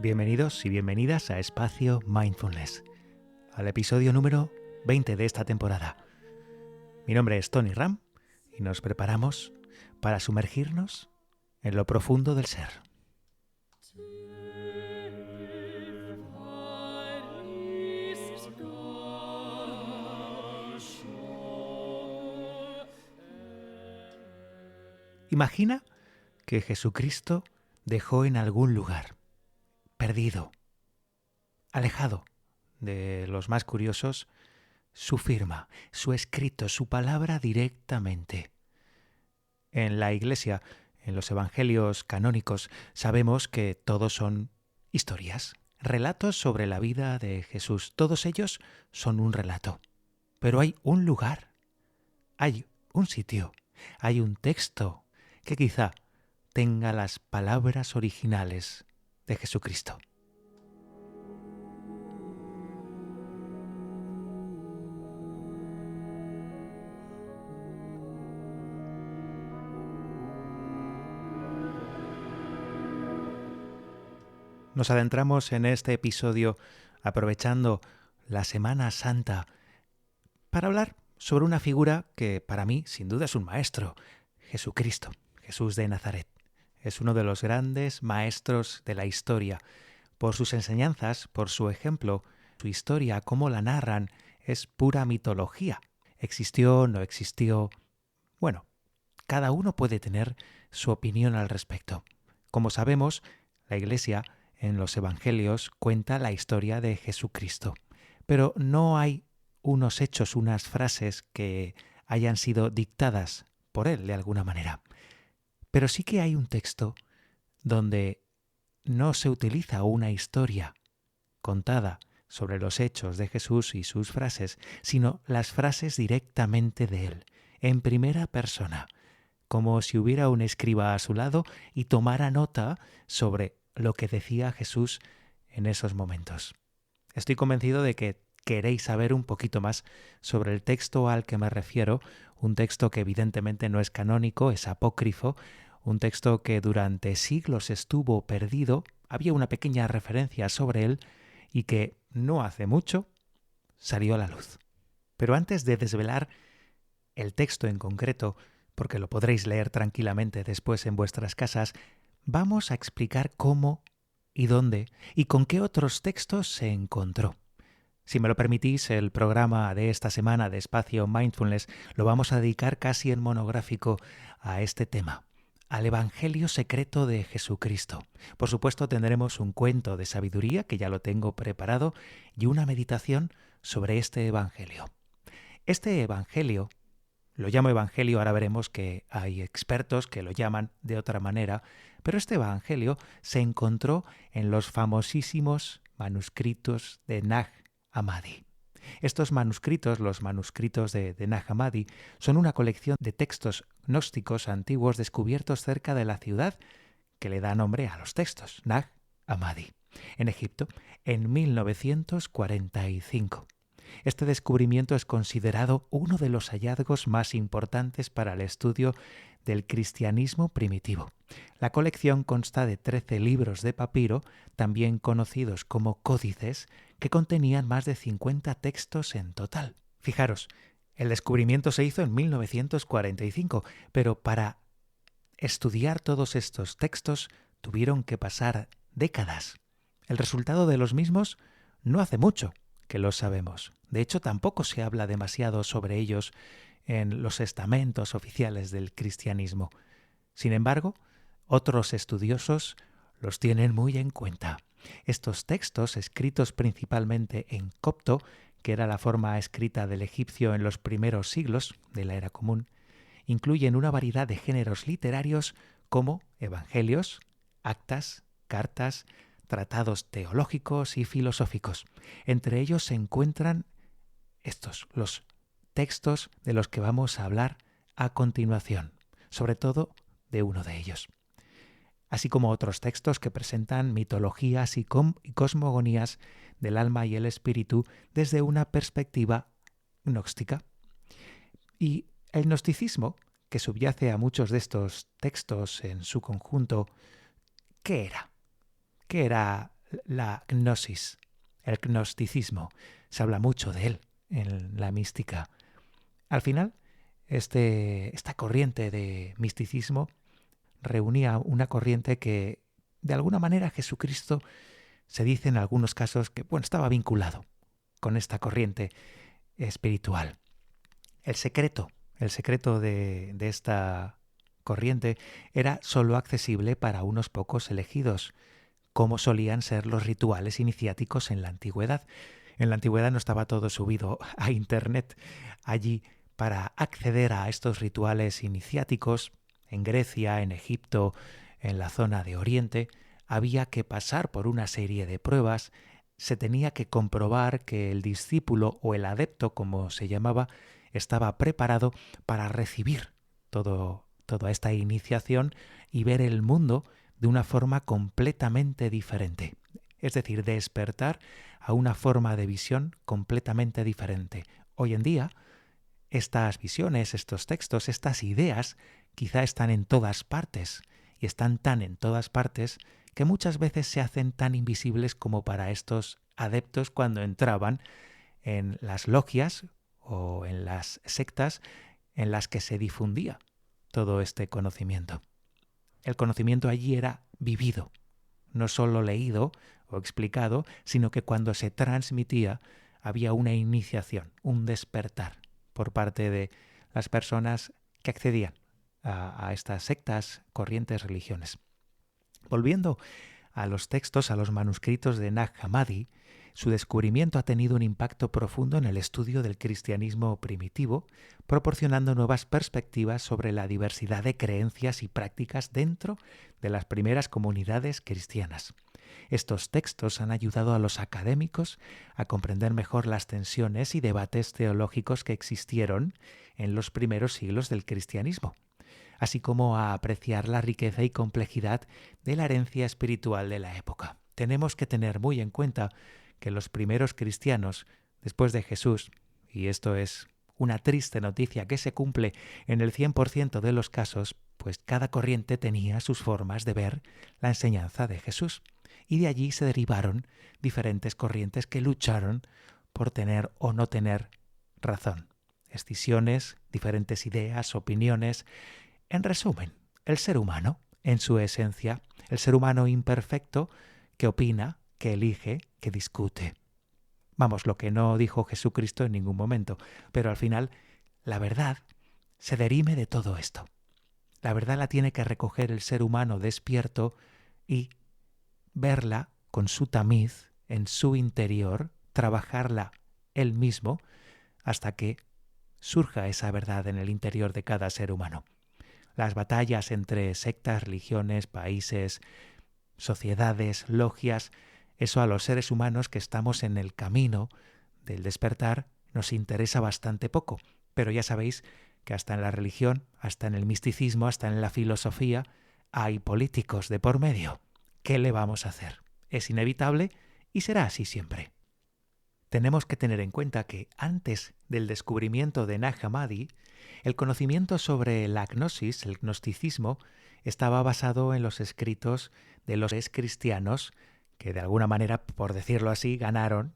Bienvenidos y bienvenidas a Espacio Mindfulness, al episodio número 20 de esta temporada. Mi nombre es Tony Ram y nos preparamos para sumergirnos en lo profundo del ser. Imagina que Jesucristo dejó en algún lugar, perdido, alejado de los más curiosos, su firma, su escrito, su palabra directamente. En la Iglesia, en los evangelios canónicos, sabemos que todos son historias, relatos sobre la vida de Jesús. Todos ellos son un relato. Pero hay un lugar, hay un sitio, hay un texto que quizá tenga las palabras originales de Jesucristo. Nos adentramos en este episodio aprovechando la Semana Santa para hablar sobre una figura que para mí sin duda es un maestro, Jesucristo, Jesús de Nazaret. Es uno de los grandes maestros de la historia. Por sus enseñanzas, por su ejemplo, su historia, cómo la narran, es pura mitología. ¿Existió, no existió? Bueno, cada uno puede tener su opinión al respecto. Como sabemos, la Iglesia en los Evangelios cuenta la historia de Jesucristo, pero no hay unos hechos, unas frases que hayan sido dictadas por él de alguna manera. Pero sí que hay un texto donde no se utiliza una historia contada sobre los hechos de Jesús y sus frases, sino las frases directamente de él, en primera persona, como si hubiera un escriba a su lado y tomara nota sobre lo que decía Jesús en esos momentos. Estoy convencido de que queréis saber un poquito más sobre el texto al que me refiero, un texto que evidentemente no es canónico, es apócrifo, un texto que durante siglos estuvo perdido, había una pequeña referencia sobre él y que no hace mucho salió a la luz. Pero antes de desvelar el texto en concreto, porque lo podréis leer tranquilamente después en vuestras casas, vamos a explicar cómo y dónde y con qué otros textos se encontró. Si me lo permitís, el programa de esta semana de Espacio Mindfulness lo vamos a dedicar casi en monográfico a este tema, al Evangelio secreto de Jesucristo. Por supuesto tendremos un cuento de sabiduría, que ya lo tengo preparado, y una meditación sobre este Evangelio. Este Evangelio, lo llamo Evangelio, ahora veremos que hay expertos que lo llaman de otra manera, pero este Evangelio se encontró en los famosísimos manuscritos de Nag Hammadi. Estos manuscritos, los manuscritos de Nag Hammadi, son una colección de textos gnósticos antiguos descubiertos cerca de la ciudad que le da nombre a los textos, Nag Hammadi, en Egipto, en 1945. Este descubrimiento es considerado uno de los hallazgos más importantes para el estudio del cristianismo primitivo. La colección consta de 13 libros de papiro, también conocidos como códices, que contenían más de 50 textos en total. Fijaros, el descubrimiento se hizo en 1945, pero para estudiar todos estos textos tuvieron que pasar décadas. El resultado de los mismos no hace mucho que lo sabemos. De hecho, tampoco se habla demasiado sobre ellos en los estamentos oficiales del cristianismo. Sin embargo, otros estudiosos los tienen muy en cuenta. Estos textos, escritos principalmente en copto, que era la forma escrita del egipcio en los primeros siglos de la era común, incluyen una variedad de géneros literarios como evangelios, actas, cartas, tratados teológicos y filosóficos. Entre ellos se encuentran los textos de los que vamos a hablar a continuación, sobre todo de uno de ellos, así como otros textos que presentan mitologías y cosmogonías del alma y el espíritu desde una perspectiva gnóstica. Y el gnosticismo, que subyace a muchos de estos textos en su conjunto, ¿qué era? ¿Qué era la gnosis, el gnosticismo. Se habla mucho de él en la mística. Al final, esta corriente de misticismo reunía una corriente que, de alguna manera, Jesucristo se dice en algunos casos que estaba vinculado con esta corriente espiritual. El secreto de esta corriente era sólo accesible para unos pocos elegidos, como solían ser los rituales iniciáticos en la antigüedad. En la antigüedad no estaba todo subido a Internet. Allí, para acceder a estos rituales iniciáticos, en Grecia, en Egipto, en la zona de Oriente, había que pasar por una serie de pruebas. Se tenía que comprobar que el discípulo o el adepto, como se llamaba, estaba preparado para recibir toda esta iniciación y ver el mundo de una forma completamente diferente. Es decir, despertar a una forma de visión completamente diferente. Hoy en día, estas visiones, estos textos, estas ideas, quizá están en todas partes, y están tan en todas partes que muchas veces se hacen tan invisibles como para estos adeptos cuando entraban en las logias o en las sectas en las que se difundía todo este conocimiento. El conocimiento allí era vivido, no solo leído o explicado, sino que cuando se transmitía había una iniciación, un despertar por parte de las personas que accedían a estas sectas, corrientes, religiones. Volviendo a los textos, a los manuscritos de Nag Hammadi, su descubrimiento ha tenido un impacto profundo en el estudio del cristianismo primitivo, proporcionando nuevas perspectivas sobre la diversidad de creencias y prácticas dentro de las primeras comunidades cristianas. Estos textos han ayudado a los académicos a comprender mejor las tensiones y debates teológicos que existieron en los primeros siglos del cristianismo, así como a apreciar la riqueza y complejidad de la herencia espiritual de la época. Tenemos que tener muy en cuenta que los primeros cristianos, después de Jesús, y esto es una triste noticia que se cumple en el 100% de los casos, pues cada corriente tenía sus formas de ver la enseñanza de Jesús. Y de allí se derivaron diferentes corrientes que lucharon por tener o no tener razón. Escisiones, diferentes ideas, opiniones. En resumen, el ser humano, en su esencia, el ser humano imperfecto que opina, que elige, que discute. Vamos, lo que no dijo Jesucristo en ningún momento, pero al final la verdad se derime de todo esto. La verdad la tiene que recoger el ser humano despierto y verla con su tamiz en su interior, trabajarla él mismo hasta que surja esa verdad en el interior de cada ser humano. Las batallas entre sectas, religiones, países, sociedades, logias, eso a los seres humanos que estamos en el camino del despertar nos interesa bastante poco. Pero ya sabéis que hasta en la religión, hasta en el misticismo, hasta en la filosofía, hay políticos de por medio. ¿Qué le vamos a hacer? Es inevitable y será así siempre. Tenemos que tener en cuenta que antes del descubrimiento de Nag Hammadi, el conocimiento sobre la gnosis, el gnosticismo, estaba basado en los escritos de los cristianos que de alguna manera, por decirlo así, ganaron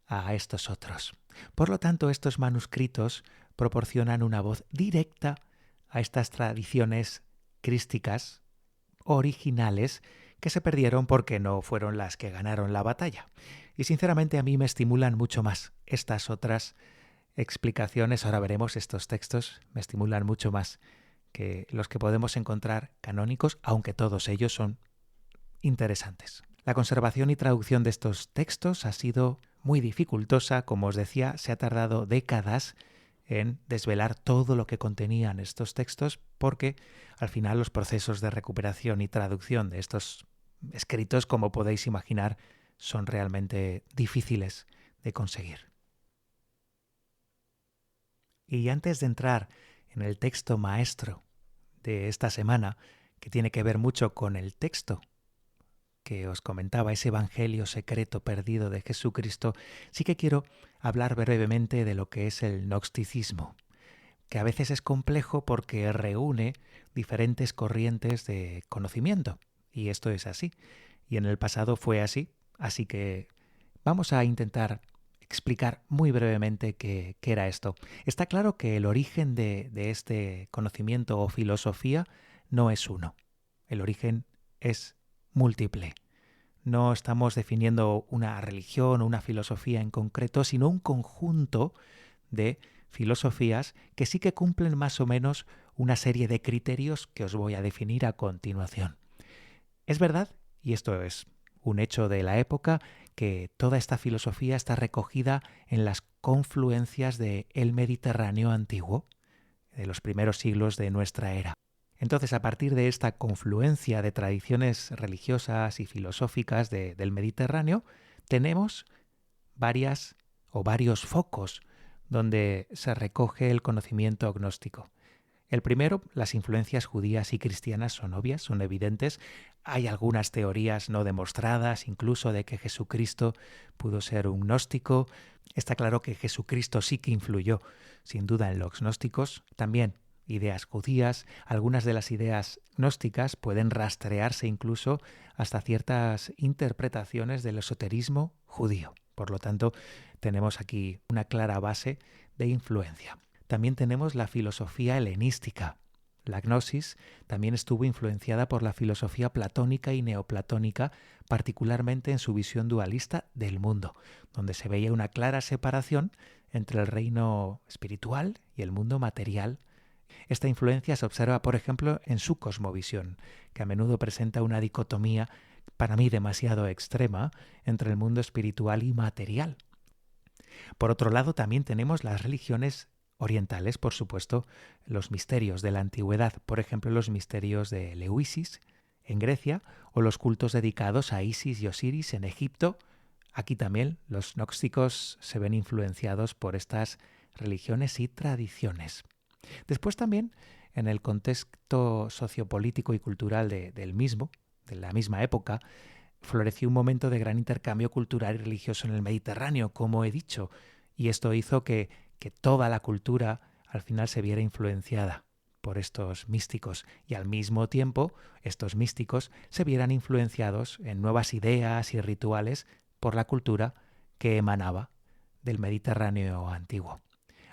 a estos otros. Por lo tanto, estos manuscritos proporcionan una voz directa a estas tradiciones crísticas originales que se perdieron porque no fueron las que ganaron la batalla. Y sinceramente a mí me estimulan mucho más estas otras explicaciones, ahora veremos estos textos, me estimulan mucho más que los que podemos encontrar canónicos, aunque todos ellos son interesantes. La conservación y traducción de estos textos ha sido muy dificultosa, como os decía, se ha tardado décadas en desvelar todo lo que contenían estos textos porque al final los procesos de recuperación y traducción de estos escritos, como podéis imaginar, son realmente difíciles de conseguir. Y antes de entrar en el texto maestro de esta semana, que tiene que ver mucho con el texto que os comentaba, ese evangelio secreto perdido de Jesucristo, sí que quiero hablar brevemente de lo que es el gnosticismo, que a veces es complejo porque reúne diferentes corrientes de conocimiento, y esto es así, y en el pasado fue así, Así que vamos a intentar explicar muy brevemente qué era esto. Está claro que el origen de este conocimiento o filosofía no es uno. El origen es múltiple. No estamos definiendo una religión o una filosofía en concreto, sino un conjunto de filosofías que sí que cumplen más o menos una serie de criterios que os voy a definir a continuación. Es verdad, y esto es un hecho de la época, que toda esta filosofía está recogida en las confluencias del Mediterráneo antiguo, de los primeros siglos de nuestra era. Entonces, a partir de esta confluencia de tradiciones religiosas y filosóficas del Mediterráneo, tenemos varias o varios focos donde se recoge el conocimiento gnóstico. El primero, las influencias judías y cristianas son obvias, son evidentes. Hay algunas teorías no demostradas, incluso de que Jesucristo pudo ser un gnóstico. Está claro que Jesucristo sí que influyó, sin duda, en los gnósticos. También ideas judías, algunas de las ideas gnósticas pueden rastrearse incluso hasta ciertas interpretaciones del esoterismo judío. Por lo tanto, tenemos aquí una clara base de influencia. También tenemos la filosofía helenística. La gnosis también estuvo influenciada por la filosofía platónica y neoplatónica, particularmente en su visión dualista del mundo, donde se veía una clara separación entre el reino espiritual y el mundo material. Esta influencia se observa, por ejemplo, en su cosmovisión, que a menudo presenta una dicotomía, para mí demasiado extrema, entre el mundo espiritual y material. Por otro lado, también tenemos las religiones orientales, por supuesto, los misterios de la antigüedad, por ejemplo, los misterios de Eleusis en Grecia o los cultos dedicados a Isis y Osiris en Egipto. Aquí también los gnósticos se ven influenciados por estas religiones y tradiciones. Después también, en el contexto sociopolítico y cultural de la misma época, floreció un momento de gran intercambio cultural y religioso en el Mediterráneo, como he dicho, y esto hizo que toda la cultura al final se viera influenciada por estos místicos y al mismo tiempo estos místicos se vieran influenciados en nuevas ideas y rituales por la cultura que emanaba del Mediterráneo antiguo.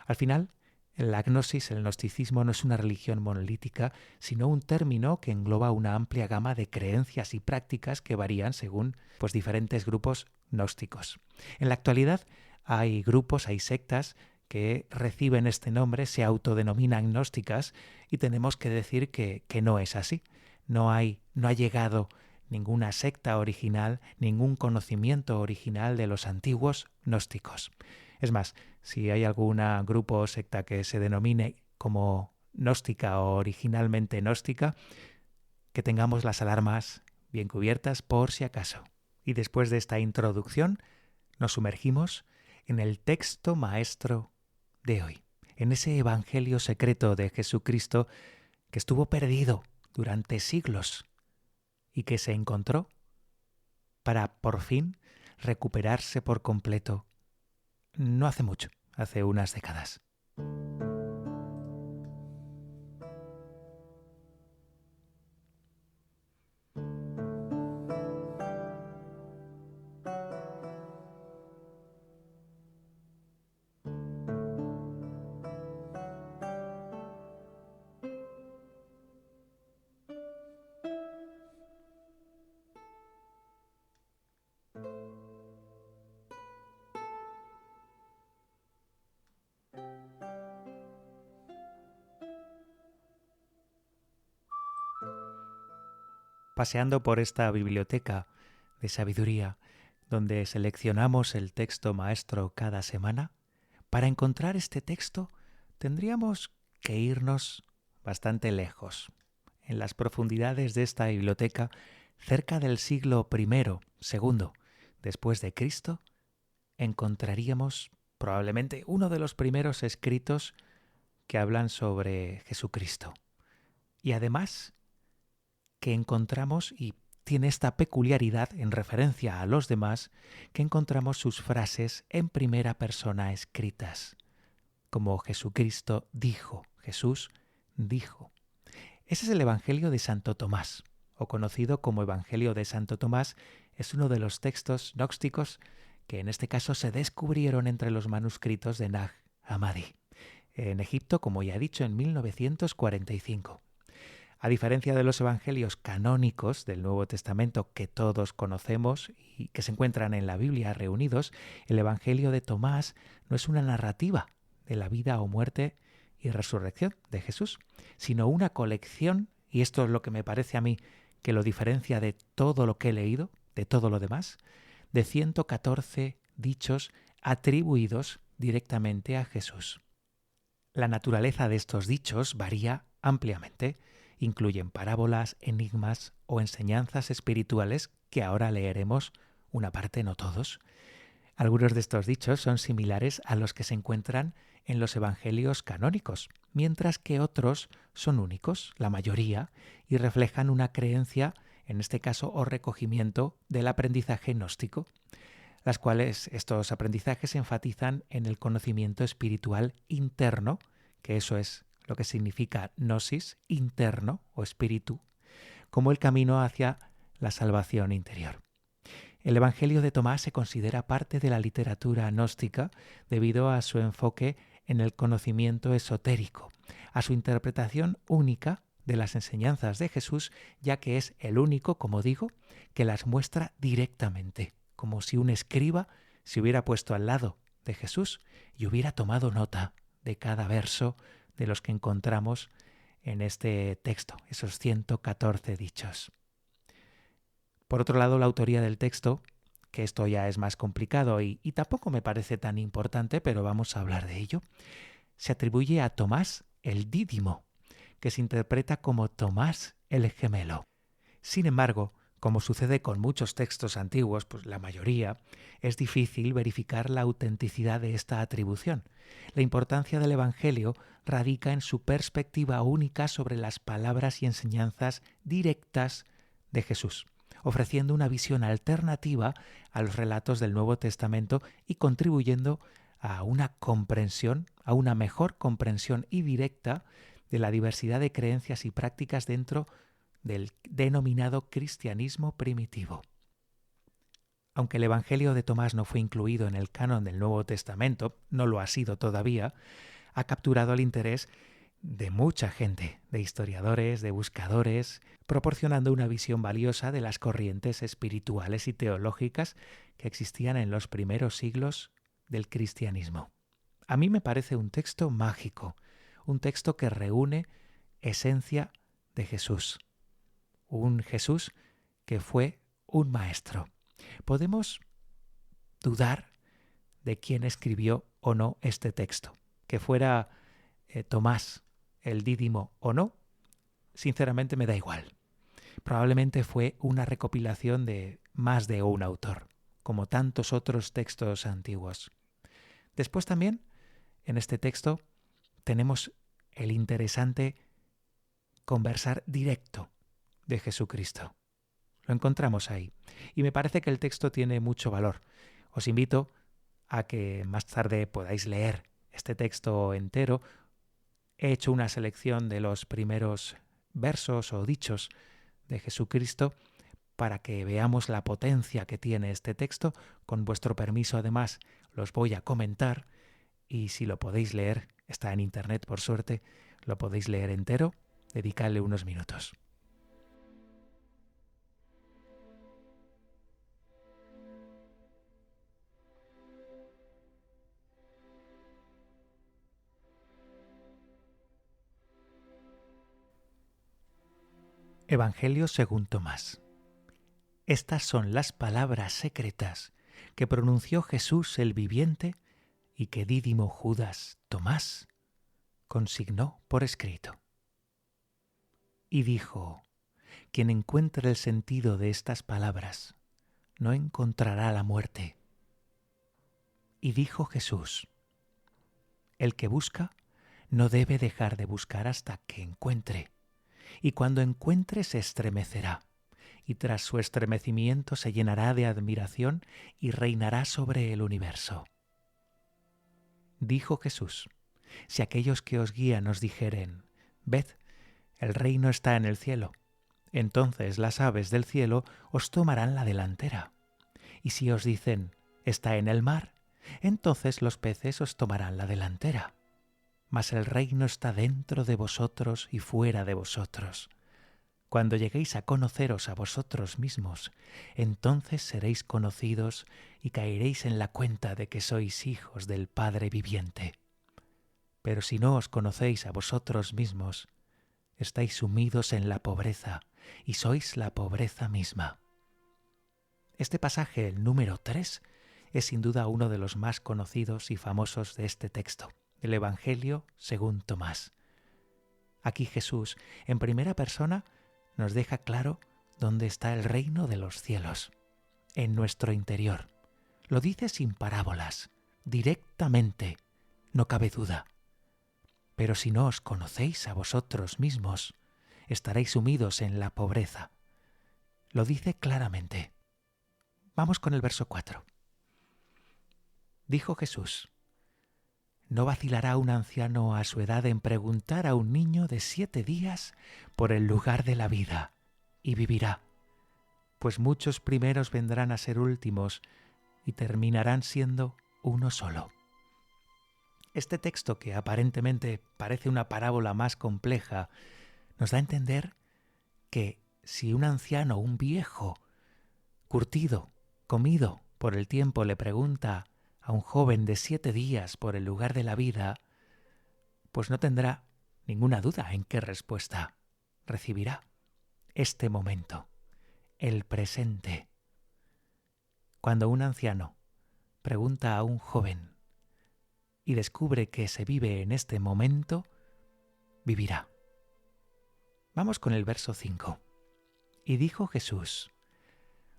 Al final, la gnosis, el gnosticismo, no es una religión monolítica, sino un término que engloba una amplia gama de creencias y prácticas que varían según diferentes grupos gnósticos. En la actualidad hay grupos, hay sectas que reciben este nombre, se autodenominan gnósticas y tenemos que decir que no es así. No ha llegado ninguna secta original, ningún conocimiento original de los antiguos gnósticos. Es más, si hay algún grupo o secta que se denomine como gnóstica o originalmente gnóstica, que tengamos las alarmas bien cubiertas por si acaso. Y después de esta introducción, nos sumergimos en el texto maestro de hoy, en ese evangelio secreto de Jesucristo que estuvo perdido durante siglos y que se encontró para por fin recuperarse por completo no hace mucho, hace unas décadas. Paseando por esta biblioteca de sabiduría, donde seleccionamos el texto maestro cada semana, para encontrar este texto tendríamos que irnos bastante lejos. En las profundidades de esta biblioteca, cerca del siglo I, II, después de Cristo, encontraríamos probablemente uno de los primeros escritos que hablan sobre Jesucristo. Y además que encontramos, y tiene esta peculiaridad en referencia a los demás, que encontramos sus frases en primera persona escritas, como Jesucristo dijo, Jesús dijo. Ese es el Evangelio de Santo Tomás, o conocido como Evangelio de Santo Tomás, es uno de los textos gnósticos que en este caso se descubrieron entre los manuscritos de Nag Hammadi, en Egipto, como ya he dicho, en 1945. A diferencia de los evangelios canónicos del Nuevo Testamento que todos conocemos y que se encuentran en la Biblia reunidos, el Evangelio de Tomás no es una narrativa de la vida o muerte y resurrección de Jesús, sino una colección, y esto es lo que me parece a mí que lo diferencia de todo lo que he leído, de todo lo demás, de 114 dichos atribuidos directamente a Jesús. La naturaleza de estos dichos varía ampliamente. Incluyen parábolas, enigmas o enseñanzas espirituales que ahora leeremos, una parte, no todos. Algunos de estos dichos son similares a los que se encuentran en los evangelios canónicos, mientras que otros son únicos, la mayoría, y reflejan una creencia, en este caso, o recogimiento del aprendizaje gnóstico, las cuales estos aprendizajes enfatizan en el conocimiento espiritual interno, que eso es lo que significa gnosis, interno o espíritu, como el camino hacia la salvación interior. El Evangelio de Tomás se considera parte de la literatura gnóstica debido a su enfoque en el conocimiento esotérico, a su interpretación única de las enseñanzas de Jesús, ya que es el único, como digo, que las muestra directamente, como si un escriba se hubiera puesto al lado de Jesús y hubiera tomado nota de cada verso de los que encontramos en este texto, esos 114 dichos. Por otro lado, la autoría del texto, que esto ya es más complicado y tampoco me parece tan importante, pero vamos a hablar de ello, se atribuye a Tomás el Dídimo, que se interpreta como Tomás el Gemelo. Sin embargo, como sucede con muchos textos antiguos, pues la mayoría, es difícil verificar la autenticidad de esta atribución. La importancia del Evangelio radica en su perspectiva única sobre las palabras y enseñanzas directas de Jesús, ofreciendo una visión alternativa a los relatos del Nuevo Testamento y contribuyendo a una comprensión, a una mejor comprensión y directa de la diversidad de creencias y prácticas dentro del denominado cristianismo primitivo. Aunque el Evangelio de Tomás no fue incluido en el canon del Nuevo Testamento, no lo ha sido todavía, ha capturado el interés de mucha gente, de historiadores, de buscadores, proporcionando una visión valiosa de las corrientes espirituales y teológicas que existían en los primeros siglos del cristianismo. A mí me parece un texto mágico, un texto que reúne esencia de Jesús. Un Jesús que fue un maestro. Podemos dudar de quién escribió o no este texto. Que fuera Tomás el Dídimo o no, sinceramente me da igual. Probablemente fue una recopilación de más de un autor, como tantos otros textos antiguos. Después también, en este texto, tenemos el interesante conversar directo de Jesucristo. Lo encontramos ahí. Y me parece que el texto tiene mucho valor. Os invito a que más tarde podáis leer este texto entero. He hecho una selección de los primeros versos o dichos de Jesucristo para que veamos la potencia que tiene este texto. Con vuestro permiso, además, los voy a comentar y si lo podéis leer, está en internet por suerte, lo podéis leer entero, dedicadle unos minutos. Evangelio según Tomás. Estas son las palabras secretas que pronunció Jesús el viviente y que Dídimo Judas Tomás consignó por escrito. Y dijo: quien encuentre el sentido de estas palabras no encontrará la muerte. Y dijo Jesús: el que busca no debe dejar de buscar hasta que encuentre. Y cuando encuentre se estremecerá, y tras su estremecimiento se llenará de admiración y reinará sobre el universo. Dijo Jesús: si aquellos que os guían os dijeren: ved, el reino está en el cielo, entonces las aves del cielo os tomarán la delantera. Y si os dicen, está en el mar, entonces los peces os tomarán la delantera. Mas el reino está dentro de vosotros y fuera de vosotros. Cuando lleguéis a conoceros a vosotros mismos, entonces seréis conocidos y caeréis en la cuenta de que sois hijos del Padre viviente. Pero si no os conocéis a vosotros mismos, estáis sumidos en la pobreza y sois la pobreza misma. Este pasaje, el número 3, es sin duda uno de los más conocidos y famosos de este texto, el Evangelio según Tomás. Aquí Jesús, en primera persona, nos deja claro dónde está el reino de los cielos, en nuestro interior. Lo dice sin parábolas, directamente, no cabe duda. Pero si no os conocéis a vosotros mismos, estaréis sumidos en la pobreza. Lo dice claramente. Vamos con el verso 4. Dijo Jesús: ¿no vacilará un anciano a su edad en preguntar a un niño de 7 días por el lugar de la vida, y vivirá? Pues muchos primeros vendrán a ser últimos y terminarán siendo uno solo. Este texto, que aparentemente parece una parábola más compleja, nos da a entender que si un anciano, un viejo, curtido, comido por el tiempo, le pregunta a un joven de 7 días por el lugar de la vida, pues no tendrá ninguna duda en qué respuesta recibirá. Este momento, el presente. Cuando un anciano pregunta a un joven y descubre que se vive en este momento, vivirá. Vamos con el verso 5. Y dijo Jesús: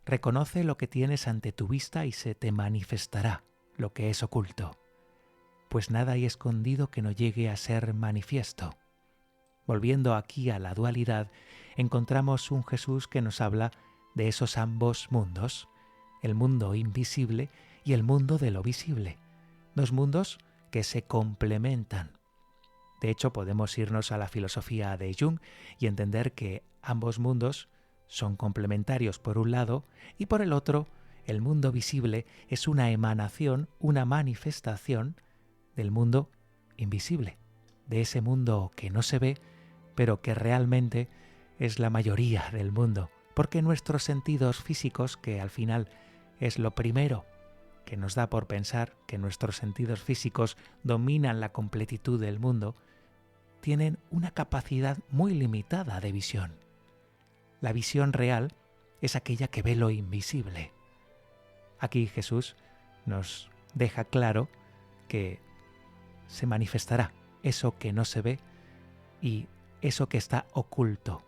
reconoce lo que tienes ante tu vista y se te manifestará lo que es oculto, pues nada hay escondido que no llegue a ser manifiesto. Volviendo aquí a la dualidad, encontramos un Jesús que nos habla de esos ambos mundos, el mundo invisible y el mundo de lo visible, dos mundos que se complementan. De hecho, podemos irnos a la filosofía de Jung y entender que ambos mundos son complementarios por un lado, y por el otro, el mundo visible es una emanación, una manifestación del mundo invisible, de ese mundo que no se ve, pero que realmente es la mayoría del mundo, porque nuestros sentidos físicos, que al final es lo primero que nos da por pensar que nuestros sentidos físicos dominan la completitud del mundo, tienen una capacidad muy limitada de visión. La visión real es aquella que ve lo invisible. Aquí Jesús nos deja claro que se manifestará eso que no se ve y eso que está oculto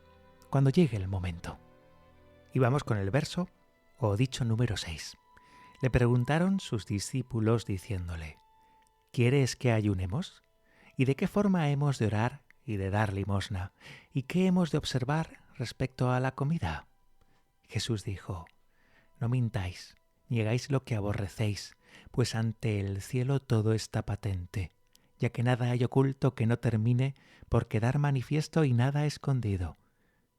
cuando llegue el momento. Y vamos con el verso o dicho número 6. Le preguntaron sus discípulos diciéndole: ¿quieres que ayunemos? ¿Y de qué forma hemos de orar y de dar limosna? ¿Y qué hemos de observar respecto a la comida? Jesús dijo: no mintáis, ni hagáis lo que aborrecéis, pues ante el cielo todo está patente, ya que nada hay oculto que no termine por quedar manifiesto y nada escondido,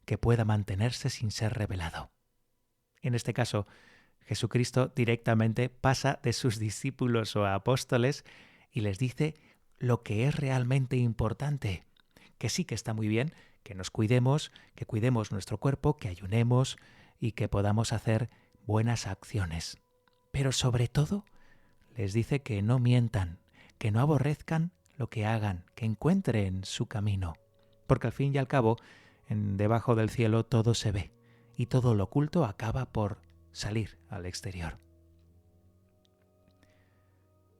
que pueda mantenerse sin ser revelado. En este caso, Jesucristo directamente pasa de sus discípulos o apóstoles y les dice lo que es realmente importante, que sí que está muy bien, que nos cuidemos, que cuidemos nuestro cuerpo, que ayunemos y que podamos hacer buenas acciones. Pero sobre todo, les dice que no mientan, que no aborrezcan lo que hagan, que encuentren su camino. Porque al fin y al cabo, debajo del cielo todo se ve y todo lo oculto acaba por salir al exterior.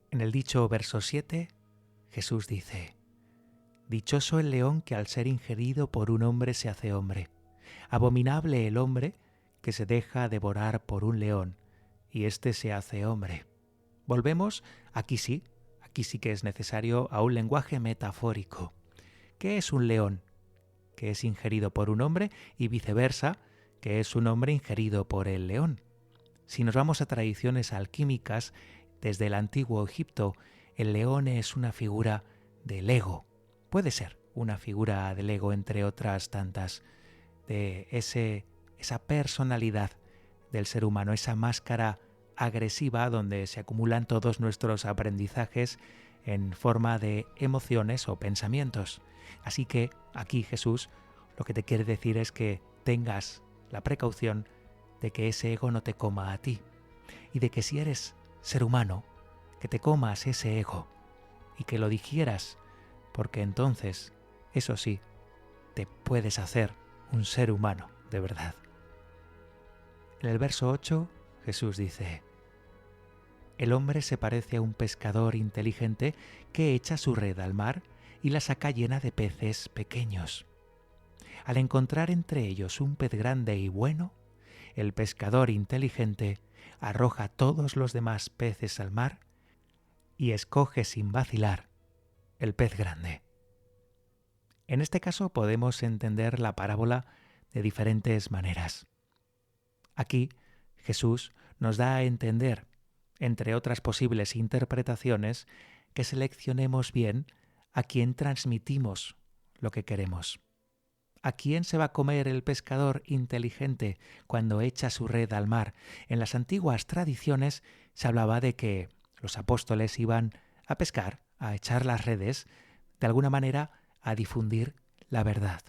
En el dicho verso 7, Jesús dice: dichoso el león que al ser ingerido por un hombre se hace hombre. Abominable el hombre que se deja devorar por un león, y éste se hace hombre. Volvemos, aquí sí que es necesario, a un lenguaje metafórico. ¿Qué es un león? Que es ingerido por un hombre, y viceversa, que es un hombre ingerido por el león. Si nos vamos a tradiciones alquímicas, desde el antiguo Egipto, el león es una figura del ego. Puede ser una figura del ego entre otras tantas. de esa personalidad del ser humano, esa máscara agresiva donde se acumulan todos nuestros aprendizajes en forma de emociones o pensamientos. Así que aquí Jesús lo que te quiere decir es que tengas la precaución de que ese ego no te coma a ti y de que si eres ser humano, que te comas ese ego y que lo digieras, porque entonces, eso sí, te puedes hacer un ser humano de verdad. En el verso 8, Jesús dice: el hombre se parece a un pescador inteligente que echa su red al mar y la saca llena de peces pequeños. Al encontrar entre ellos un pez grande y bueno, el pescador inteligente arroja todos los demás peces al mar y escoge sin vacilar el pez grande. En este caso podemos entender la parábola de diferentes maneras. Aquí Jesús nos da a entender, entre otras posibles interpretaciones, que seleccionemos bien a quién transmitimos lo que queremos. ¿A quién se va a comer el pescador inteligente cuando echa su red al mar? En las antiguas tradiciones se hablaba de que los apóstoles iban a pescar, a echar las redes, de alguna manera a difundir la verdad.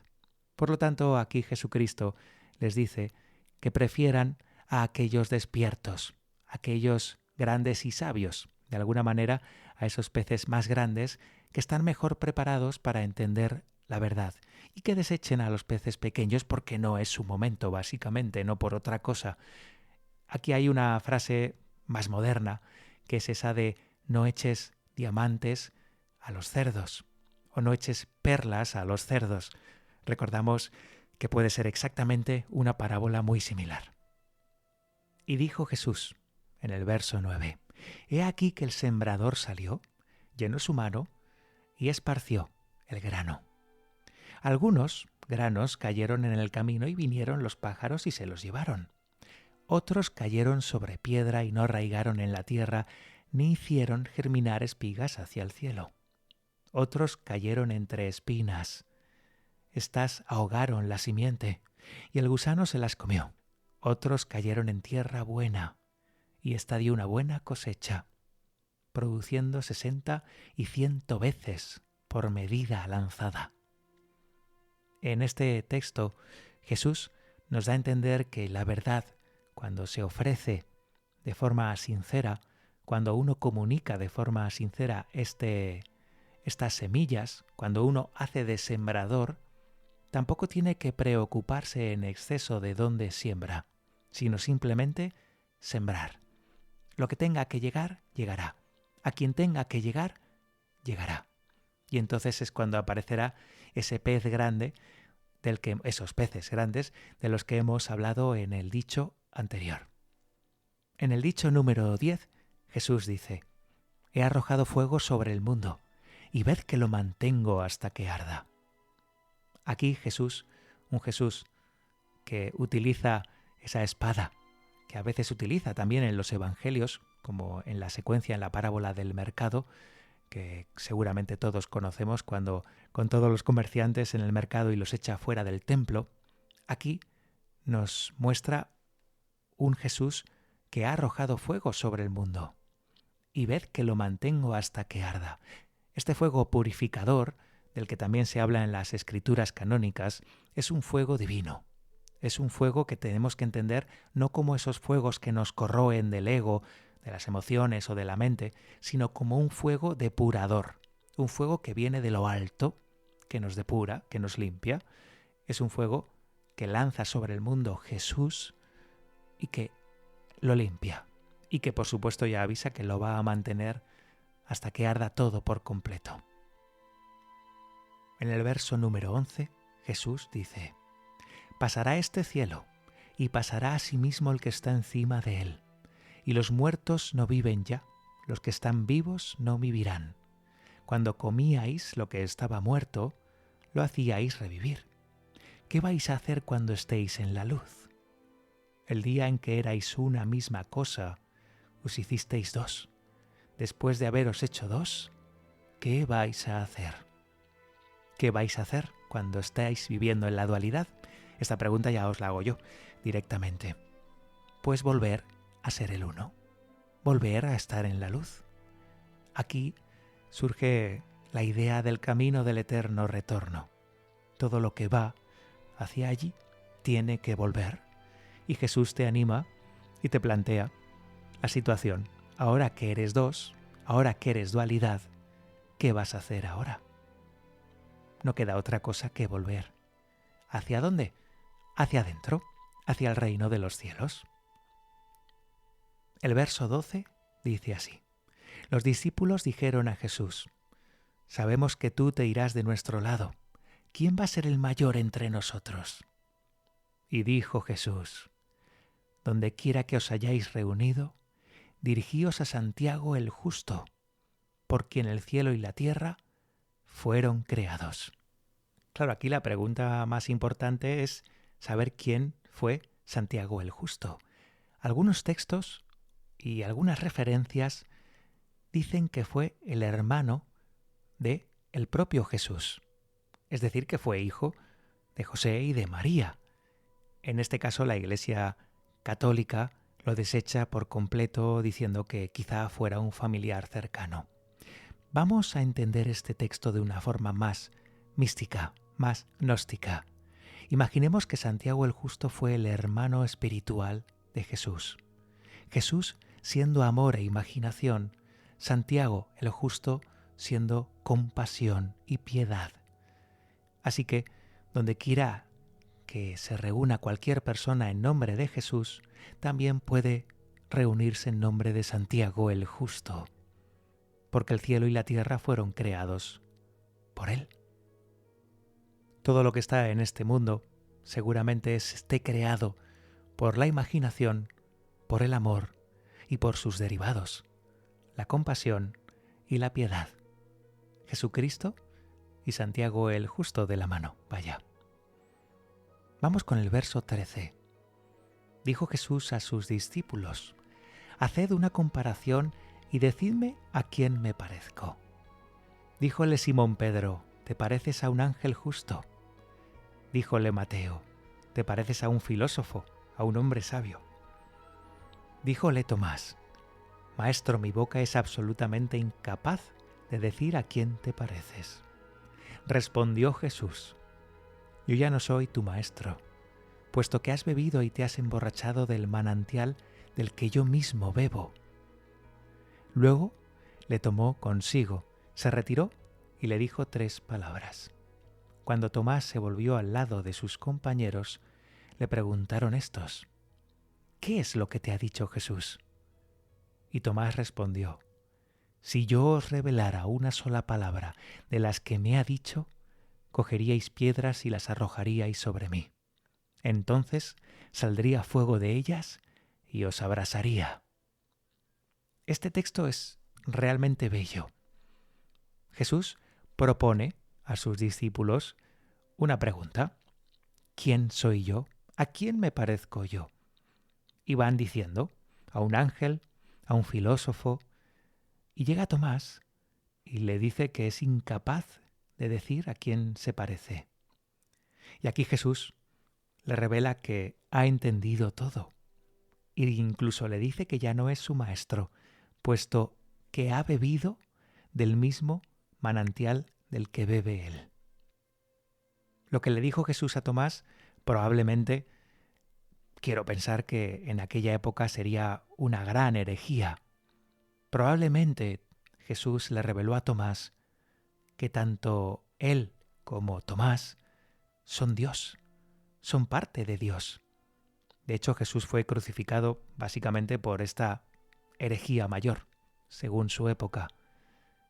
Por lo tanto, aquí Jesucristo les dice que prefieran a aquellos despiertos, aquellos grandes y sabios, de alguna manera a esos peces más grandes que están mejor preparados para entender la verdad, y que desechen a los peces pequeños porque no es su momento, básicamente, no por otra cosa. Aquí hay una frase más moderna, que es esa de no eches diamantes a los cerdos, o no eches perlas a los cerdos. Recordamos que puede ser exactamente una parábola muy similar. Y dijo Jesús, en el verso 9, he aquí que el sembrador salió, llenó su mano y esparció el grano. Algunos granos cayeron en el camino y vinieron los pájaros y se los llevaron. Otros cayeron sobre piedra y no arraigaron en la tierra, ni hicieron germinar espigas hacia el cielo. Otros cayeron entre espinas. Estas ahogaron la simiente, y el gusano se las comió. Otros cayeron en tierra buena, y ésta dio una buena cosecha, produciendo 60 y 100 veces por medida lanzada. En este texto, Jesús nos da a entender que la verdad, cuando se ofrece de forma sincera, cuando uno comunica de forma sincera estas semillas, cuando uno hace de sembrador, tampoco tiene que preocuparse en exceso de dónde siembra, sino simplemente sembrar. Lo que tenga que llegar, llegará. A quien tenga que llegar, llegará. Y entonces es cuando aparecerá ese pez grande, esos peces grandes de los que hemos hablado en el dicho anterior. En el dicho número 10, Jesús dice: he arrojado fuego sobre el mundo, y ved que lo mantengo hasta que arda. Aquí Jesús, un Jesús que utiliza esa espada, que a veces utiliza también en los evangelios, como en la secuencia en la parábola del mercado, que seguramente todos conocemos, cuando con todos los comerciantes en el mercado y los echa fuera del templo. Aquí nos muestra un Jesús que ha arrojado fuego sobre el mundo. Y ved que lo mantengo hasta que arda. Este fuego purificador, del que también se habla en las escrituras canónicas, es un fuego divino. Es un fuego que tenemos que entender no como esos fuegos que nos corroen del ego, de las emociones o de la mente, sino como un fuego depurador, un fuego que viene de lo alto, que nos depura, que nos limpia. Es un fuego que lanza sobre el mundo Jesús y que lo limpia, y que por supuesto ya avisa que lo va a mantener hasta que arda todo por completo. En el verso número 11, Jesús dice: pasará este cielo, y pasará asimismo el que está encima de él. Y los muertos no viven ya, los que están vivos no vivirán. Cuando comíais lo que estaba muerto, lo hacíais revivir. ¿Qué vais a hacer cuando estéis en la luz? El día en que erais una misma cosa, os hicisteis dos. Después de haberos hecho dos, ¿qué vais a hacer? ¿Qué vais a hacer cuando estáis viviendo en la dualidad? Esta pregunta ya os la hago yo directamente. Pues volver a ser el uno, volver a estar en la luz. Aquí surge la idea del camino del eterno retorno. Todo lo que va hacia allí tiene que volver. Y Jesús te anima y te plantea la situación. Ahora que eres dos, ahora que eres dualidad, ¿qué vas a hacer ahora? No queda otra cosa que volver. ¿Hacia dónde? Hacia adentro, hacia el reino de los cielos. El verso 12 dice así: Los discípulos dijeron a Jesús: Sabemos que tú te irás de nuestro lado. ¿Quién va a ser el mayor entre nosotros? Y dijo Jesús: Donde quiera que os hayáis reunido, dirigíos a Santiago el justo, por quien el cielo y la tierra fueron creados. Claro, aquí la pregunta más importante es saber quién fue Santiago el justo. Algunos textos y algunas referencias dicen que fue el hermano de el propio Jesús, es decir, que fue hijo de José y de María. En este caso, la Iglesia católica lo desecha por completo diciendo que quizá fuera un familiar cercano. Vamos a entender este texto de una forma más mística, más gnóstica. Imaginemos que Santiago el Justo fue el hermano espiritual de Jesús. Jesús siendo amor e imaginación, Santiago el Justo siendo compasión y piedad. Así que, donde quiera que se reúna cualquier persona en nombre de Jesús, también puede reunirse en nombre de Santiago el Justo, porque el cielo y la tierra fueron creados por Él. Todo lo que está en este mundo seguramente esté creado por la imaginación, por el amor y por sus derivados, la compasión y la piedad. Jesucristo y Santiago el Justo de la mano, vaya. Vamos con el verso 13. Dijo Jesús a sus discípulos: Haced una comparación y decidme a quién me parezco. Díjole Simón Pedro: ¿Te pareces a un ángel justo? Díjole Mateo: ¿Te pareces a un filósofo, a un hombre sabio? Díjole Tomás: Maestro, mi boca es absolutamente incapaz de decir a quién te pareces. Respondió Jesús: Yo ya no soy tu maestro, puesto que has bebido y te has emborrachado del manantial del que yo mismo bebo. Luego le tomó consigo, se retiró y le dijo 3 palabras. Cuando Tomás se volvió al lado de sus compañeros, le preguntaron estos: ¿Qué es lo que te ha dicho Jesús? Y Tomás respondió: Si yo os revelara una sola palabra de las que me ha dicho, cogeríais piedras y las arrojaríais sobre mí. Entonces saldría fuego de ellas y os abrasaría. Este texto es realmente bello. Jesús propone a sus discípulos una pregunta: ¿quién soy yo? ¿A quién me parezco yo? Y van diciendo: a un ángel, a un filósofo. Y llega Tomás y le dice que es incapaz de decir a quién se parece. Y aquí Jesús le revela que ha entendido todo. E incluso le dice que ya no es su maestro, puesto que ha bebido del mismo manantial del que bebe él. Lo que le dijo Jesús a Tomás probablemente, quiero pensar que en aquella época sería una gran herejía. Probablemente Jesús le reveló a Tomás que tanto él como Tomás son Dios, son parte de Dios. De hecho, Jesús fue crucificado básicamente por esta herejía mayor, según su época.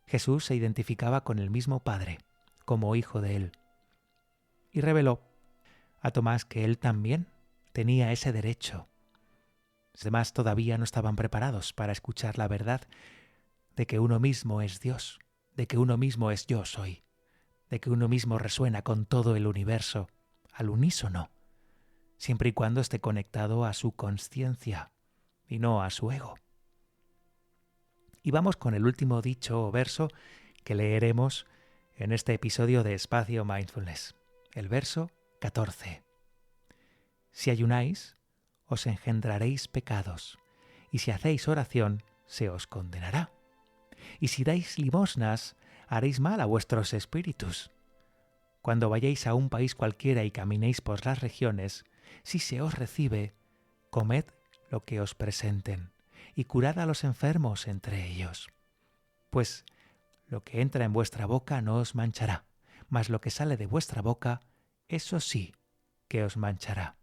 Jesús se identificaba con el mismo Padre, como hijo de él, y reveló a Tomás que él también tenía ese derecho. Los demás todavía no estaban preparados para escuchar la verdad de que uno mismo es Dios, de que uno mismo es yo soy, de que uno mismo resuena con todo el universo, al unísono, siempre y cuando esté conectado a su consciencia y no a su ego. Y vamos con el último dicho o verso que leeremos en este episodio de Espacio Mindfulness, el verso 14. Si ayunáis, os engendraréis pecados, y si hacéis oración, se os condenará. Y si dais limosnas, haréis mal a vuestros espíritus. Cuando vayáis a un país cualquiera y caminéis por las regiones, si se os recibe, comed lo que os presenten, y curad a los enfermos entre ellos. Pues lo que entra en vuestra boca no os manchará, mas lo que sale de vuestra boca, eso sí que os manchará.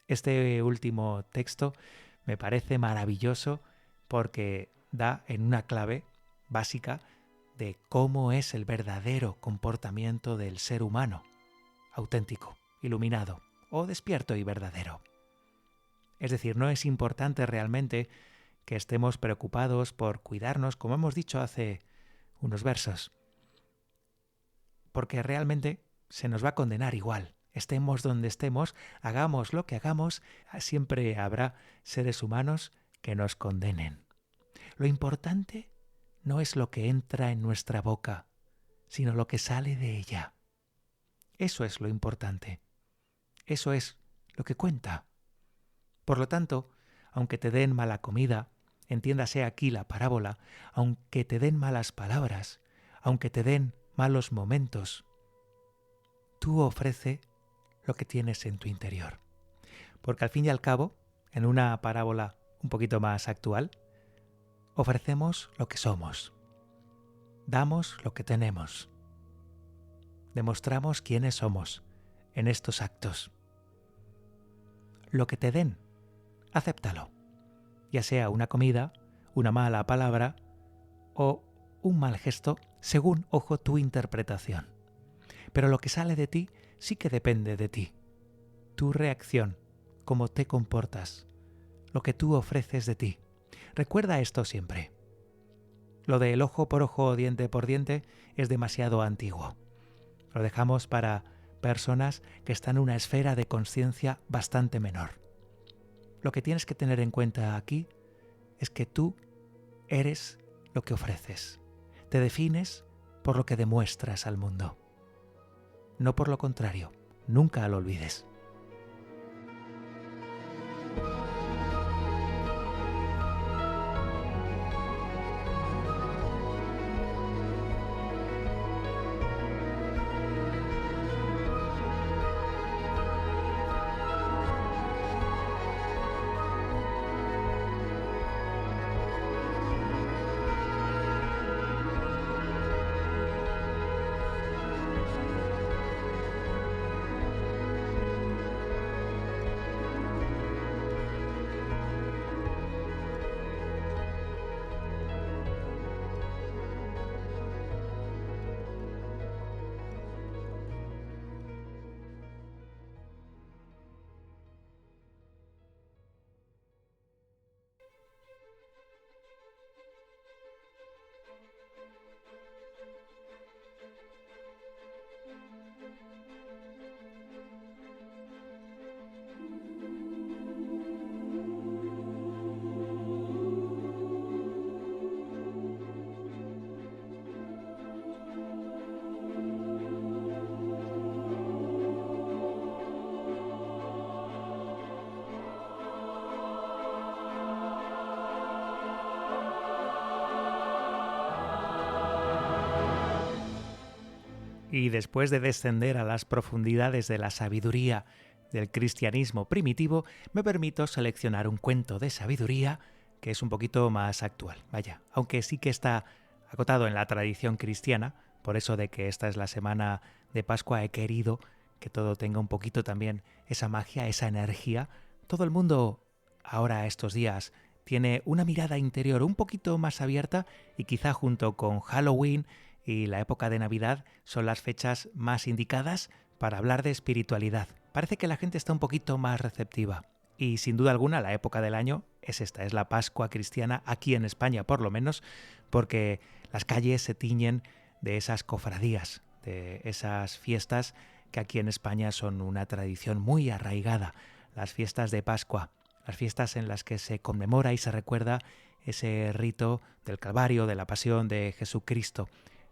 Este último texto me parece maravilloso porque da en una clave básica de cómo es el verdadero comportamiento del ser humano, auténtico, iluminado o despierto y verdadero. Es decir, no es importante realmente que estemos preocupados por cuidarnos, como hemos dicho hace unos versos, porque realmente se nos va a condenar igual. Estemos donde estemos, hagamos lo que hagamos, siempre habrá seres humanos que nos condenen. Lo importante no es lo que entra en nuestra boca, sino lo que sale de ella. Eso es lo importante. Eso es lo que cuenta. Por lo tanto, aunque te den mala comida, entiéndase aquí la parábola, aunque te den malas palabras, aunque te den malos momentos, tú ofrece lo que tienes en tu interior. Porque al fin y al cabo, en una parábola un poquito más actual, ofrecemos lo que somos, damos lo que tenemos, demostramos quiénes somos en estos actos. Lo que te den, acéptalo, ya sea una comida, una mala palabra o un mal gesto, según, ojo, tu interpretación. Pero lo que sale de ti sí que depende de ti. Tu reacción, cómo te comportas, lo que tú ofreces de ti. Recuerda esto siempre. Lo del ojo por ojo, diente por diente es demasiado antiguo. Lo dejamos para personas que están en una esfera de conciencia bastante menor. Lo que tienes que tener en cuenta aquí es que tú eres lo que ofreces. Te defines por lo que demuestras al mundo. No por lo contrario, nunca lo olvides. Y después de descender a las profundidades de la sabiduría del cristianismo primitivo, me permito seleccionar un cuento de sabiduría que es un poquito más actual. Vaya, aunque sí que está acotado en la tradición cristiana, por eso de que esta es la semana de Pascua he querido que todo tenga un poquito también esa magia, esa energía. Todo el mundo ahora estos días tiene una mirada interior un poquito más abierta y quizá junto con Halloween y la época de Navidad son las fechas más indicadas para hablar de espiritualidad. Parece que la gente está un poquito más receptiva y sin duda alguna la época del año es esta, es la Pascua cristiana, aquí en España por lo menos, porque las calles se tiñen de esas cofradías, de esas fiestas que aquí en España son una tradición muy arraigada, las fiestas de Pascua, las fiestas en las que se conmemora y se recuerda ese rito del Calvario, de la Pasión de Jesucristo.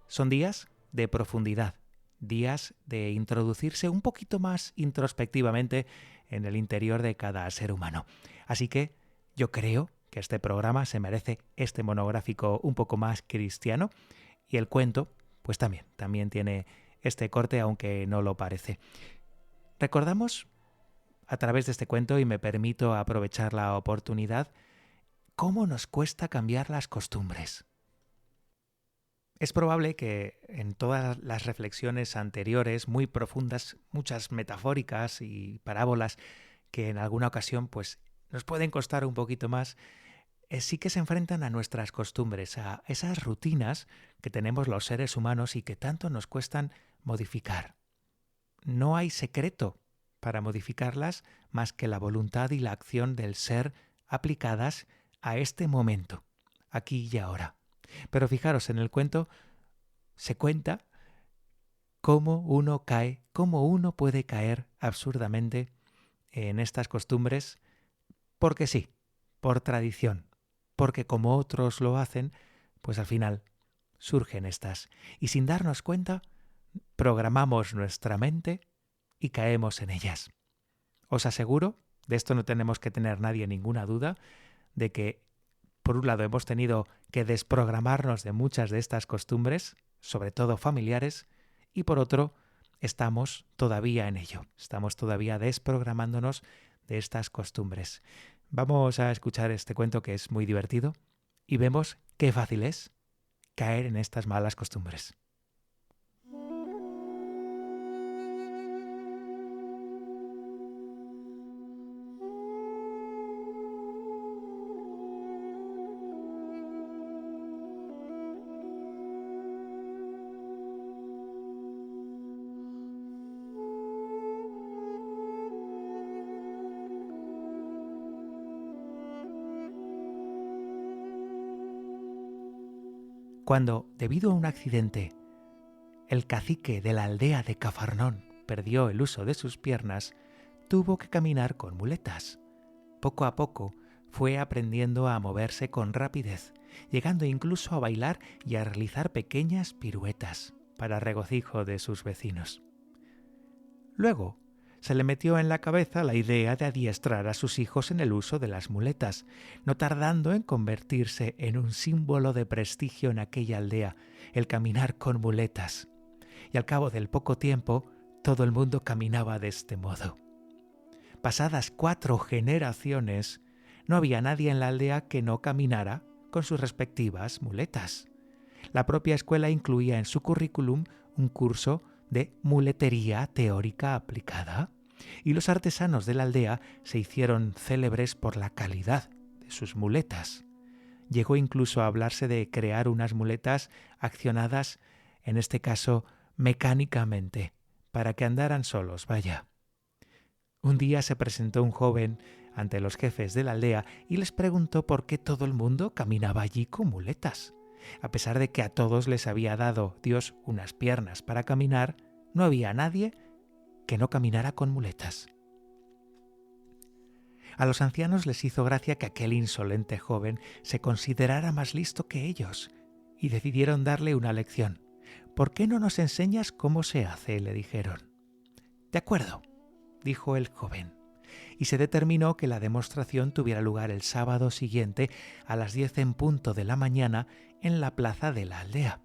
Son días de profundidad, días de introducirse un poquito más introspectivamente en el interior de cada ser humano. Así que yo creo que este programa se merece este monográfico un poco más cristiano y el cuento, pues también tiene este corte, aunque no lo parece. Recordamos a través de este cuento, y me permito aprovechar la oportunidad, cómo nos cuesta cambiar las costumbres. Es probable que en todas las reflexiones anteriores, muy profundas, muchas metafóricas y parábolas que en alguna ocasión pues nos pueden costar un poquito más, sí que se enfrentan a nuestras costumbres, a esas rutinas que tenemos los seres humanos y que tanto nos cuestan modificar. No hay secreto para modificarlas más que la voluntad y la acción del ser aplicadas a este momento, aquí y ahora. Pero fijaros, en el cuento se cuenta cómo uno puede caer absurdamente en estas costumbres porque sí, por tradición, porque como otros lo hacen, pues al final surgen estas. Y sin darnos cuenta, programamos nuestra mente y caemos en ellas. Os aseguro, de esto no tenemos que tener nadie ninguna duda, de que por un lado hemos tenido que desprogramarnos de muchas de estas costumbres, sobre todo familiares, y por otro estamos todavía en ello, estamos todavía desprogramándonos de estas costumbres. Vamos a escuchar este cuento que es muy divertido y vemos qué fácil es caer en estas malas costumbres. Cuando, debido a un accidente, el cacique de la aldea de Cafarnón perdió el uso de sus piernas, tuvo que caminar con muletas. Poco a poco fue aprendiendo a moverse con rapidez, llegando incluso a bailar y a realizar pequeñas piruetas para regocijo de sus vecinos. Luego, se le metió en la cabeza la idea de adiestrar a sus hijos en el uso de las muletas, no tardando en convertirse en un símbolo de prestigio en aquella aldea, el caminar con muletas. Y al cabo del poco tiempo, todo el mundo caminaba de este modo. Pasadas 4 generaciones, no había nadie en la aldea que no caminara con sus respectivas muletas. La propia escuela incluía en su currículum un curso de muletería teórica aplicada, y los artesanos de la aldea se hicieron célebres por la calidad de sus muletas. Llegó incluso a hablarse de crear unas muletas accionadas, en este caso mecánicamente, para que andaran solos, vaya. Un día se presentó un joven ante los jefes de la aldea y les preguntó por qué todo el mundo caminaba allí con muletas. A pesar de que a todos les había dado Dios unas piernas para caminar, no había nadie que no caminara con muletas. A los ancianos les hizo gracia que aquel insolente joven se considerara más listo que ellos y decidieron darle una lección. «¿Por qué no nos enseñas cómo se hace?», le dijeron. «De acuerdo», dijo el joven, y se determinó que la demostración tuviera lugar el sábado siguiente a las 10 en punto de la mañana en la plaza de la aldea.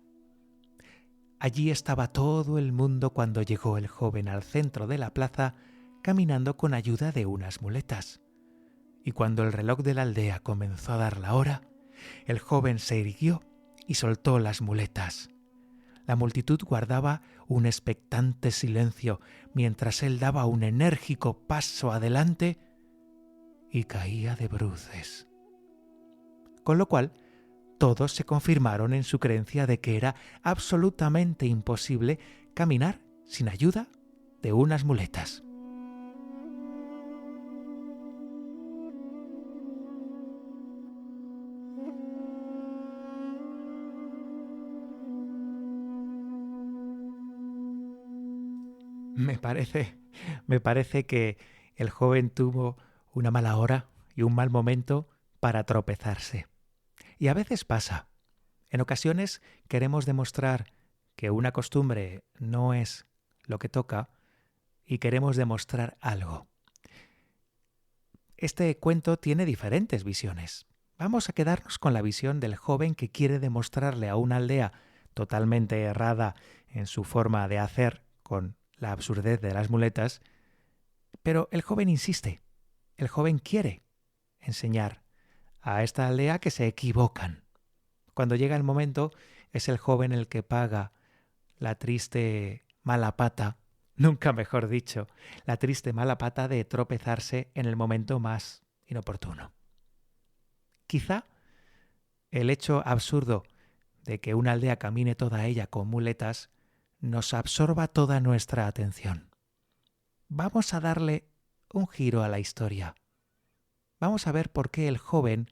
Allí estaba todo el mundo cuando llegó el joven al centro de la plaza caminando con ayuda de unas muletas. Y cuando el reloj de la aldea comenzó a dar la hora, el joven se irguió y soltó las muletas. La multitud guardaba un expectante silencio mientras él daba un enérgico paso adelante y caía de bruces. Con lo cual, todos se confirmaron en su creencia de que era absolutamente imposible caminar sin ayuda de unas muletas. Me parece que el joven tuvo una mala hora y un mal momento para tropezarse. Y a veces pasa. En ocasiones queremos demostrar que una costumbre no es lo que toca y queremos demostrar algo. Este cuento tiene diferentes visiones. Vamos a quedarnos con la visión del joven que quiere demostrarle a una aldea totalmente errada en su forma de hacer, con la absurdez de las muletas, pero el joven insiste, el joven quiere enseñar a esta aldea que se equivocan. Cuando llega el momento, es el joven el que paga la triste mala pata, nunca mejor dicho, la triste mala pata de tropezarse en el momento más inoportuno. Quizá el hecho absurdo de que una aldea camine toda ella con muletas nos absorba toda nuestra atención. Vamos a darle un giro a la historia. Vamos a ver por qué el joven,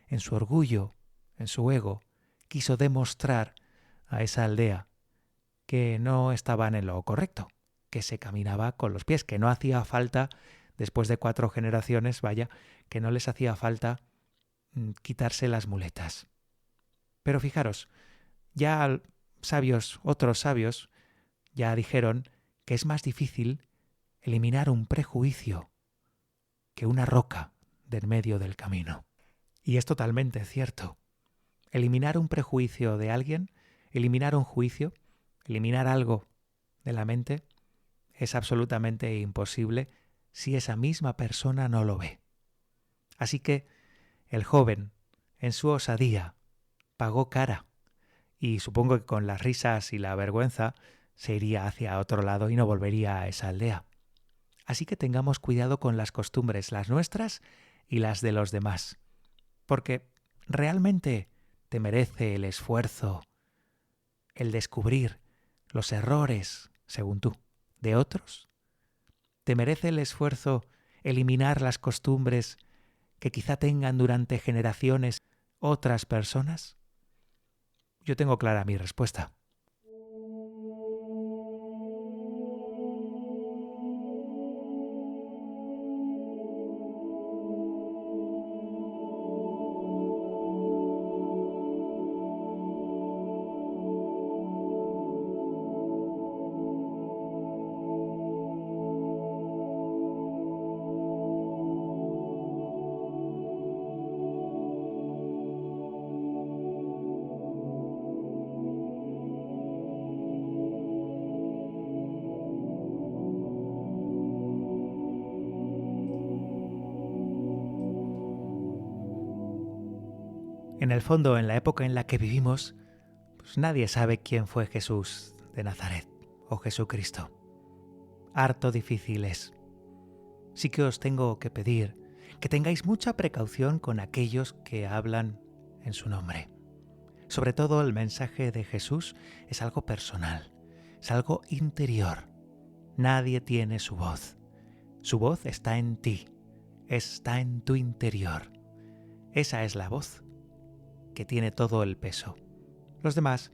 en su orgullo, en su ego, quiso demostrar a esa aldea que no estaban en lo correcto, que se caminaba con los pies, que no hacía falta, después de 4 generaciones, que no les hacía falta quitarse las muletas. Pero fijaros, ya otros sabios, ya dijeron que es más difícil eliminar un prejuicio que una roca de en medio del camino. Y es totalmente cierto. Eliminar un prejuicio de alguien, eliminar un juicio, eliminar algo de la mente, es absolutamente imposible si esa misma persona no lo ve. Así que el joven, en su osadía, pagó cara, y supongo que con las risas y la vergüenza se iría hacia otro lado y no volvería a esa aldea. Así que tengamos cuidado con las costumbres, las nuestras y las de los demás, porque realmente te merece el esfuerzo, el descubrir los errores, según tú, de otros. ¿Te merece el esfuerzo eliminar las costumbres que quizá tengan durante generaciones otras personas? Yo tengo clara mi respuesta. En el fondo, en la época en la que vivimos, pues nadie sabe quién fue Jesús de Nazaret o Jesucristo. Harto difícil es. Sí que os tengo que pedir que tengáis mucha precaución con aquellos que hablan en su nombre. Sobre todo el mensaje de Jesús es algo personal, es algo interior. Nadie tiene su voz. Su voz está en ti, está en tu interior. Esa es la voz que tiene todo el peso. Los demás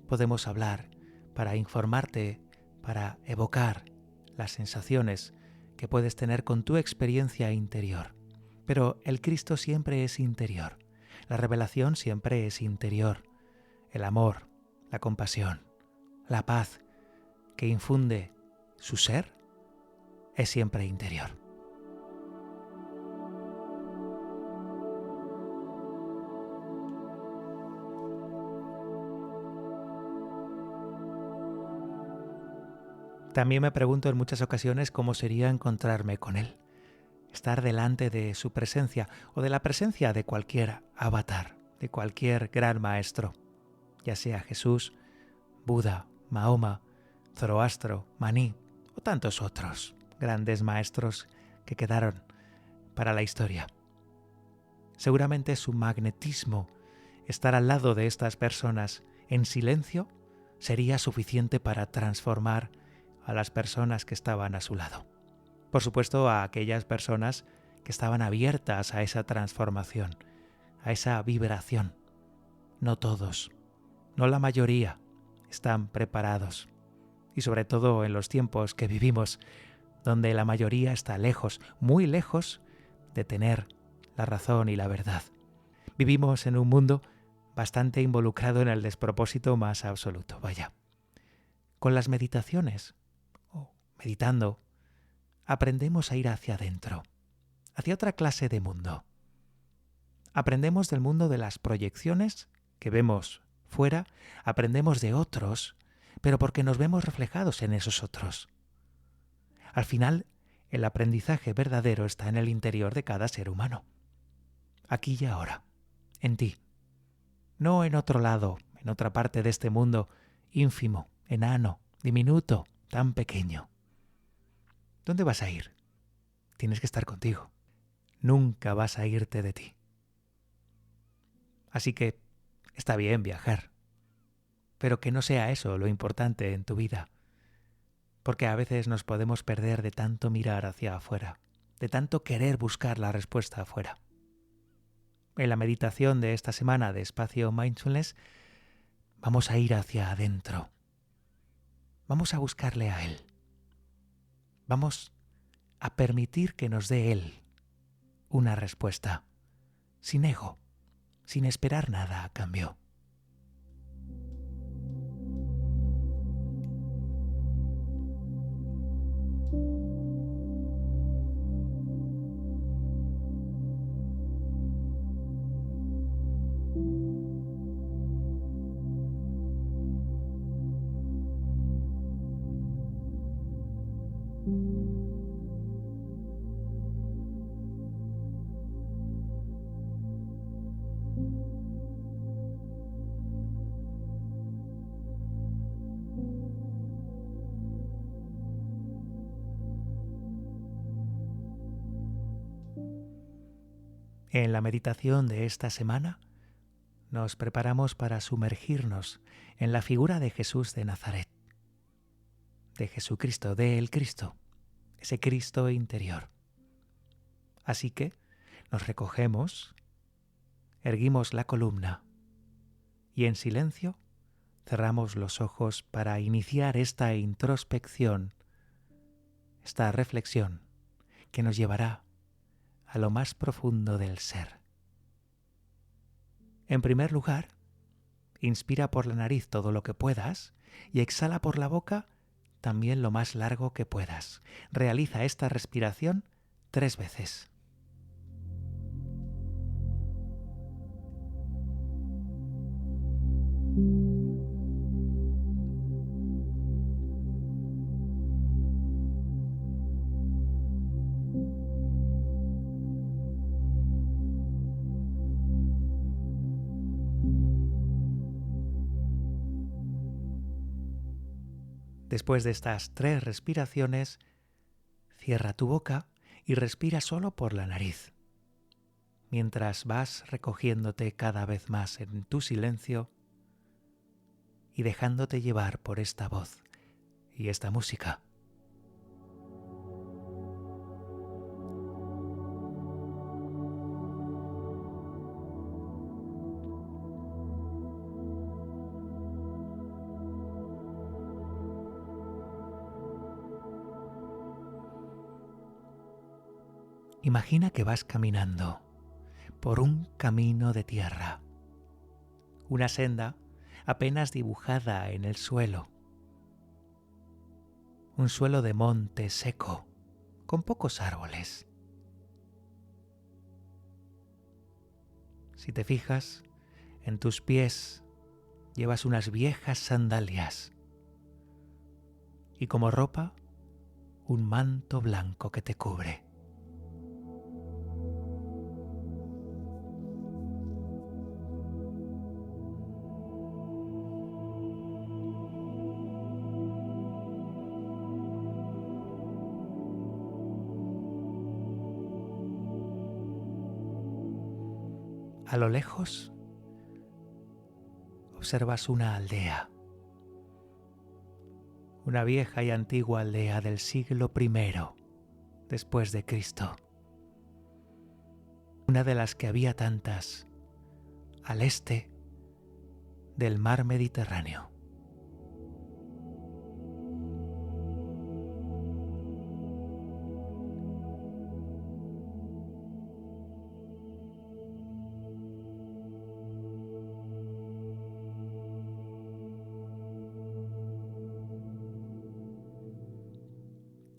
podemos hablar para informarte, para evocar las sensaciones que puedes tener con tu experiencia interior. Pero el Cristo siempre es interior. La revelación siempre es interior. El amor, la compasión, la paz que infunde su ser es siempre interior. También me pregunto en muchas ocasiones cómo sería encontrarme con Él, estar delante de su presencia o de la presencia de cualquier avatar, de cualquier gran maestro, ya sea Jesús, Buda, Mahoma, Zoroastro, Maní o tantos otros grandes maestros que quedaron para la historia. Seguramente su magnetismo, estar al lado de estas personas en silencio, sería suficiente para transformar a las personas que estaban a su lado. Por supuesto, a aquellas personas que estaban abiertas a esa transformación, a esa vibración. No todos, no la mayoría, están preparados. Y sobre todo en los tiempos que vivimos, donde la mayoría está lejos, muy lejos de tener la razón y la verdad. Vivimos en un mundo bastante involucrado en el despropósito más absoluto, vaya. Con las meditaciones, o meditando, aprendemos a ir hacia adentro, hacia otra clase de mundo. Aprendemos del mundo de las proyecciones que vemos fuera, aprendemos de otros, pero porque nos vemos reflejados en esos otros. Al final, el aprendizaje verdadero está en el interior de cada ser humano. Aquí y ahora, en ti. No en otro lado, en otra parte de este mundo ínfimo, enano, diminuto, tan pequeño. ¿Dónde vas a ir? Tienes que estar contigo. Nunca vas a irte de ti. Así que está bien viajar, pero que no sea eso lo importante en tu vida, porque a veces nos podemos perder de tanto mirar hacia afuera, de tanto querer buscar la respuesta afuera. En la meditación de esta semana de Espacio Mindfulness vamos a ir hacia adentro. Vamos a buscarle a Él. Vamos a permitir que nos dé Él una respuesta, sin ego, sin esperar nada a cambio. En la meditación de esta semana nos preparamos para sumergirnos en la figura de Jesús de Nazaret, de Jesucristo, de el Cristo, ese Cristo interior. Así que nos recogemos, erguimos la columna y en silencio cerramos los ojos para iniciar esta introspección, esta reflexión que nos llevará a lo más profundo del ser. En primer lugar, inspira por la nariz todo lo que puedas y exhala por la boca también lo más largo que puedas. Realiza esta respiración 3 veces. Después de estas 3 respiraciones, cierra tu boca y respira solo por la nariz. Mientras vas recogiéndote cada vez más en tu silencio y dejándote llevar por esta voz y esta música. Imagina que vas caminando por un camino de tierra, una senda apenas dibujada en el suelo, un suelo de monte seco, con pocos árboles. Si te fijas, en tus pies llevas unas viejas sandalias y como ropa, un manto blanco que te cubre. A lo lejos observas una aldea, una vieja y antigua aldea del siglo I después de Cristo, una de las que había tantas al este del mar Mediterráneo.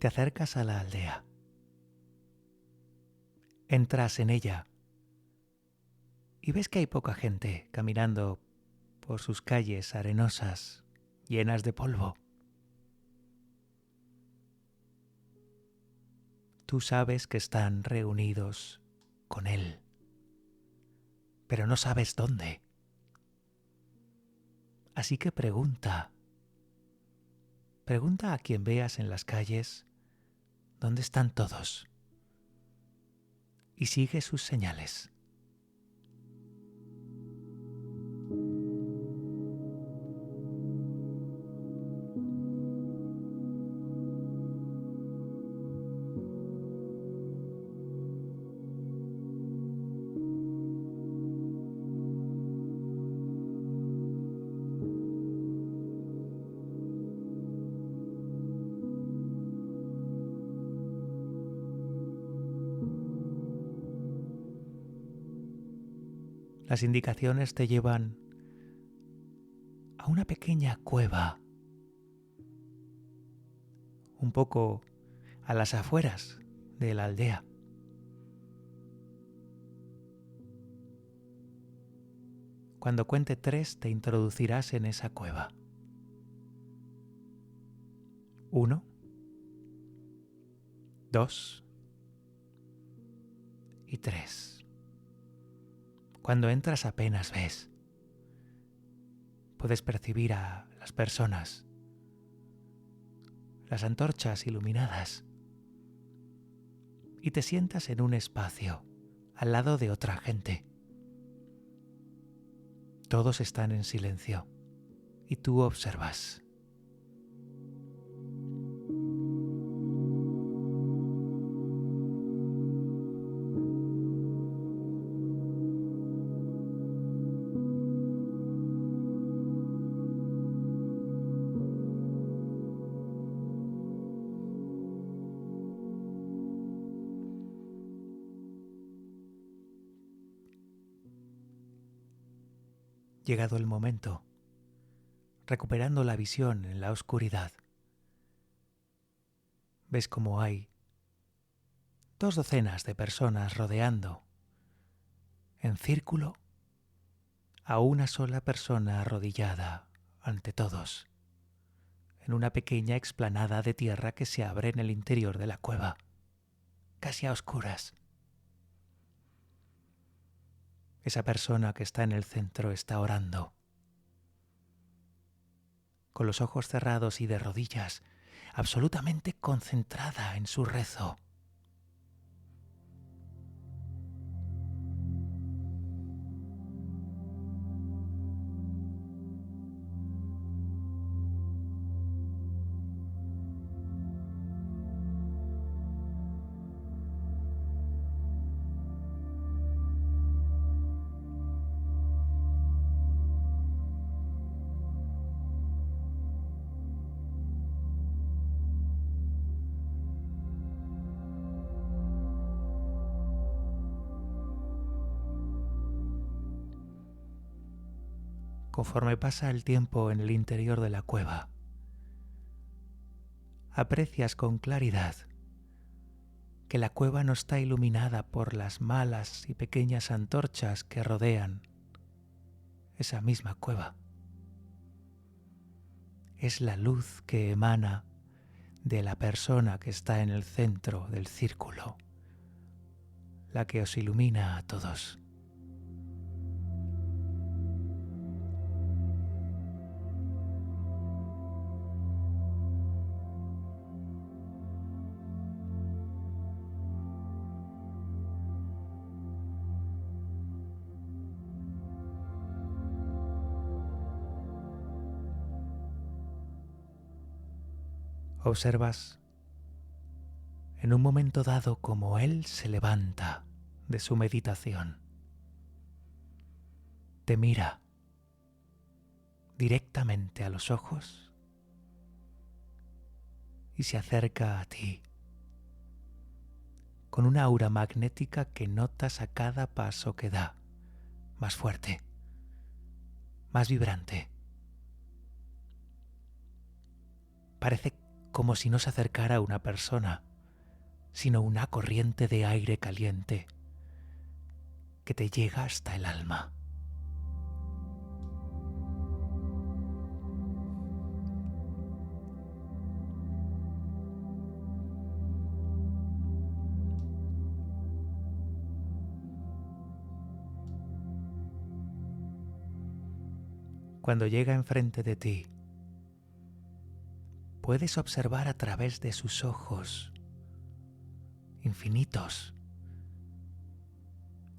Te acercas a la aldea. Entras en ella y ves que hay poca gente caminando por sus calles arenosas, llenas de polvo. Tú sabes que están reunidos con Él, pero no sabes dónde. Así que pregunta a quien veas en las calles dónde están todos y sigue sus señales. Las indicaciones te llevan a una pequeña cueva, un poco a las afueras de la aldea. Cuando cuente 3 te introducirás en esa cueva. 1, 2 y 3. Cuando entras apenas ves. Puedes percibir a las personas, las antorchas iluminadas, y te sientas en un espacio al lado de otra gente. Todos están en silencio y tú observas. Llegado el momento, recuperando la visión en la oscuridad, ves cómo hay 2 docenas de personas rodeando, en círculo, a una sola persona arrodillada ante todos, en una pequeña explanada de tierra que se abre en el interior de la cueva, casi a oscuras. Esa persona que está en el centro está orando, con los ojos cerrados y de rodillas, absolutamente concentrada en su rezo. Conforme pasa el tiempo en el interior de la cueva, aprecias con claridad que la cueva no está iluminada por las malas y pequeñas antorchas que rodean esa misma cueva. Es la luz que emana de la persona que está en el centro del círculo, la que os ilumina a todos. Observas en un momento dado cómo él se levanta de su meditación, te mira directamente a los ojos y se acerca a ti con una aura magnética que notas a cada paso que da, más fuerte, más vibrante. Parece como si no se acercara una persona, sino una corriente de aire caliente que te llega hasta el alma. Cuando llega enfrente de ti, puedes observar a través de sus ojos infinitos,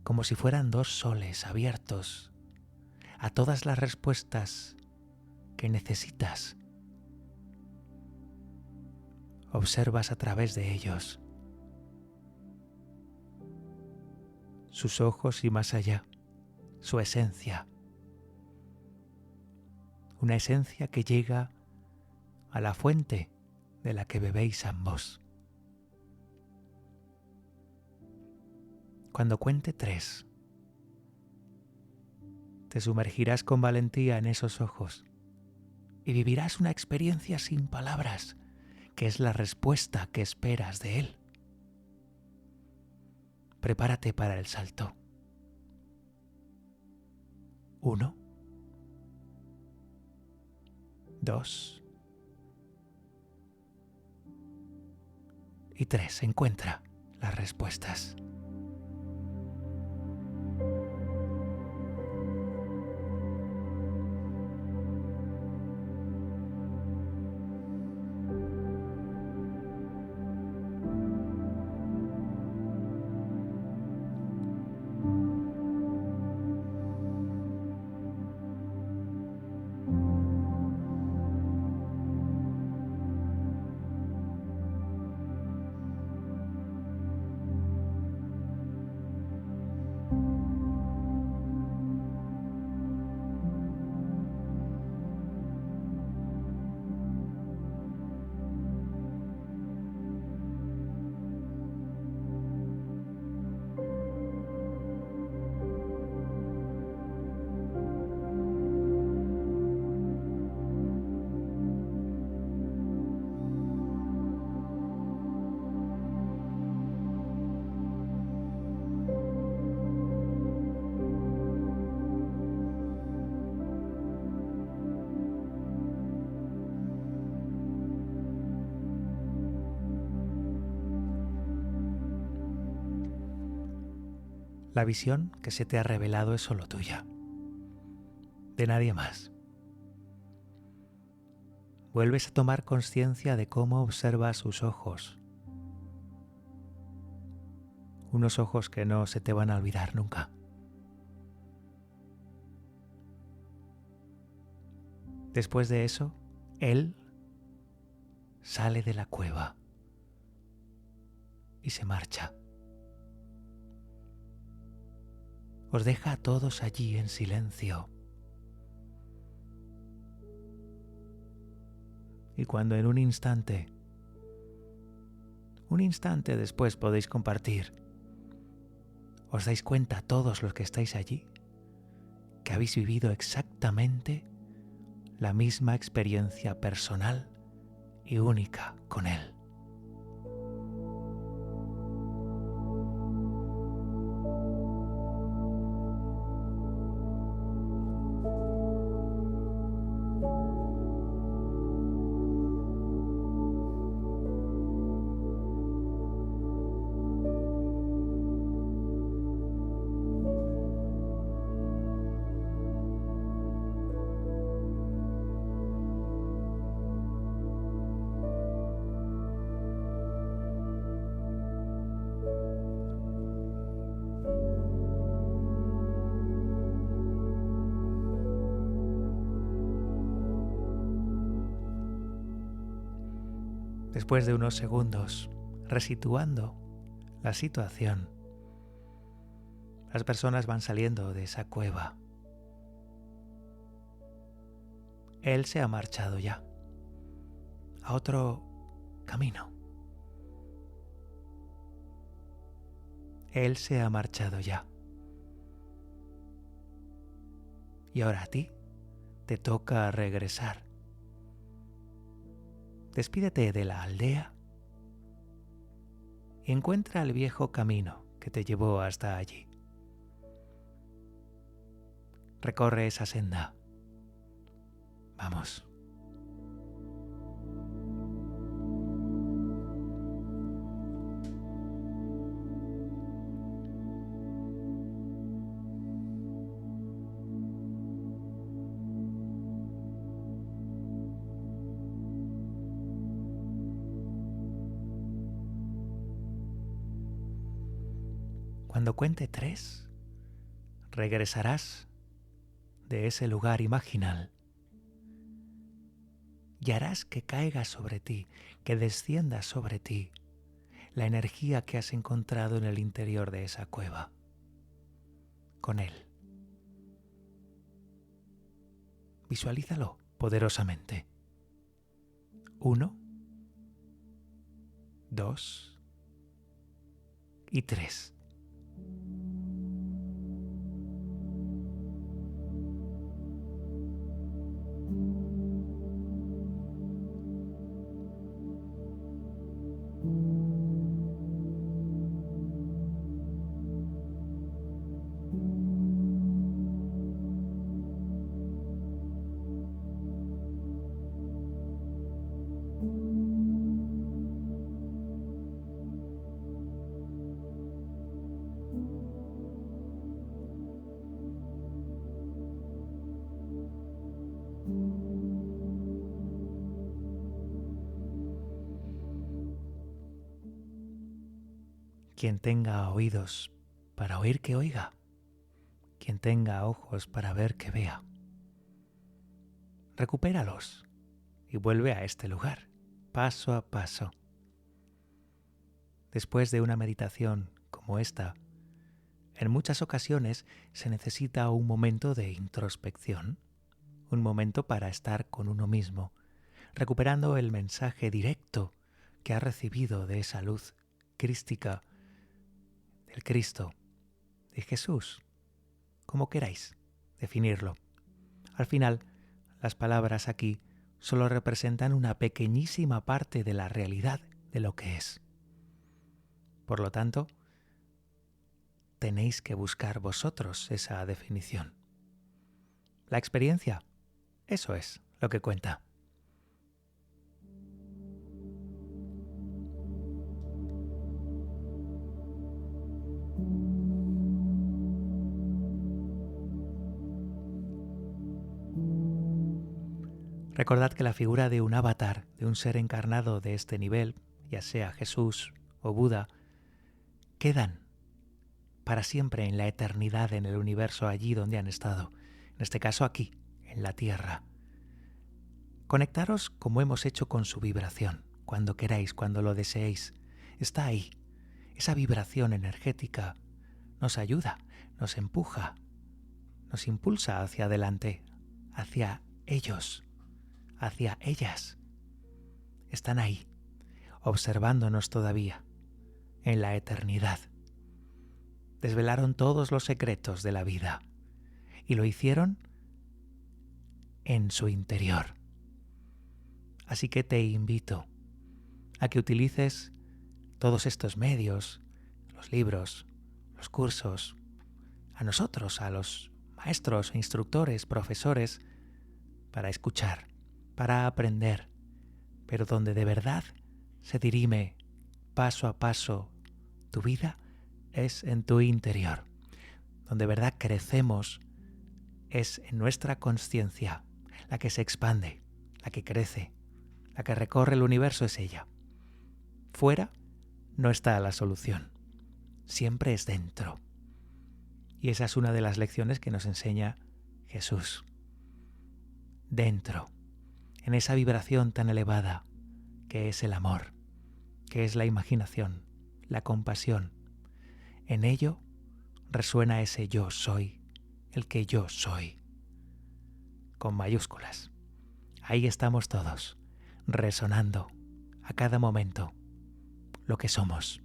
como si fueran dos soles abiertos a todas las respuestas que necesitas. Observas a través de ellos, sus ojos y más allá, su esencia. Una esencia que llega a la fuente de la que bebéis ambos. Cuando cuente 3, te sumergirás con valentía en esos ojos y vivirás una experiencia sin palabras, que es la respuesta que esperas de él. Prepárate para el salto. 1, 2 y 3. Encuentra las respuestas. La visión que se te ha revelado es solo tuya, de nadie más. Vuelves a tomar conciencia de cómo observas sus ojos. Unos ojos que no se te van a olvidar nunca. Después de eso, él sale de la cueva y se marcha. Os deja a todos allí en silencio. Y cuando en un instante después podéis compartir, os dais cuenta todos los que estáis allí que habéis vivido exactamente la misma experiencia personal y única con él. Después de unos segundos, resituando la situación, las personas van saliendo de esa cueva. Él se ha marchado ya a otro camino. Él se ha marchado ya. Y ahora a ti te toca regresar. despídete de la aldea y encuentra el viejo camino que te llevó hasta allí. Recorre esa senda. Vamos. Cuando cuente 3, regresarás de ese lugar imaginal y harás que caiga sobre ti, que descienda sobre ti la energía que has encontrado en el interior de esa cueva, con él. Visualízalo poderosamente. 1, 2 y 3. Quien tenga oídos para oír, que oiga. Quien tenga ojos para ver, que vea. Recupéralos y vuelve a este lugar, paso a paso. Después de una meditación como esta, en muchas ocasiones se necesita un momento de introspección, un momento para estar con uno mismo, recuperando el mensaje directo que ha recibido de esa luz crística del Cristo, de Jesús, como queráis definirlo. Al final, las palabras aquí solo representan una pequeñísima parte de la realidad de lo que es. Por lo tanto, tenéis que buscar vosotros esa definición. La experiencia, eso es lo que cuenta. Recordad que la figura de un avatar, de un ser encarnado de este nivel, ya sea Jesús o Buda, quedan para siempre en la eternidad, en el universo, allí donde han estado. En este caso aquí, en la Tierra. Conectaros como hemos hecho con su vibración, cuando queráis, cuando lo deseéis. Está ahí. Esa vibración energética nos ayuda, nos empuja, nos impulsa hacia adelante, hacia ellos, hacia ellas. Están ahí, observándonos todavía, en la eternidad. Desvelaron todos los secretos de la vida y lo hicieron en su interior. Así que te invito a que utilices todos estos medios, los libros, los cursos, a nosotros, a los maestros, instructores, profesores, para escuchar, para aprender, pero donde de verdad se dirime paso a paso tu vida es en tu interior. Donde de verdad crecemos es en nuestra consciencia, la que se expande, la que crece, la que recorre el universo es ella. Fuera no está la solución, siempre es dentro. Y esa es una de las lecciones que nos enseña Jesús. Dentro, en esa vibración tan elevada que es el amor, que es la imaginación, la compasión. En ello resuena ese yo soy, el que yo soy, con mayúsculas. Ahí estamos todos, resonando a cada momento lo que somos.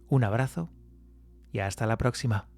Un abrazo y hasta la próxima.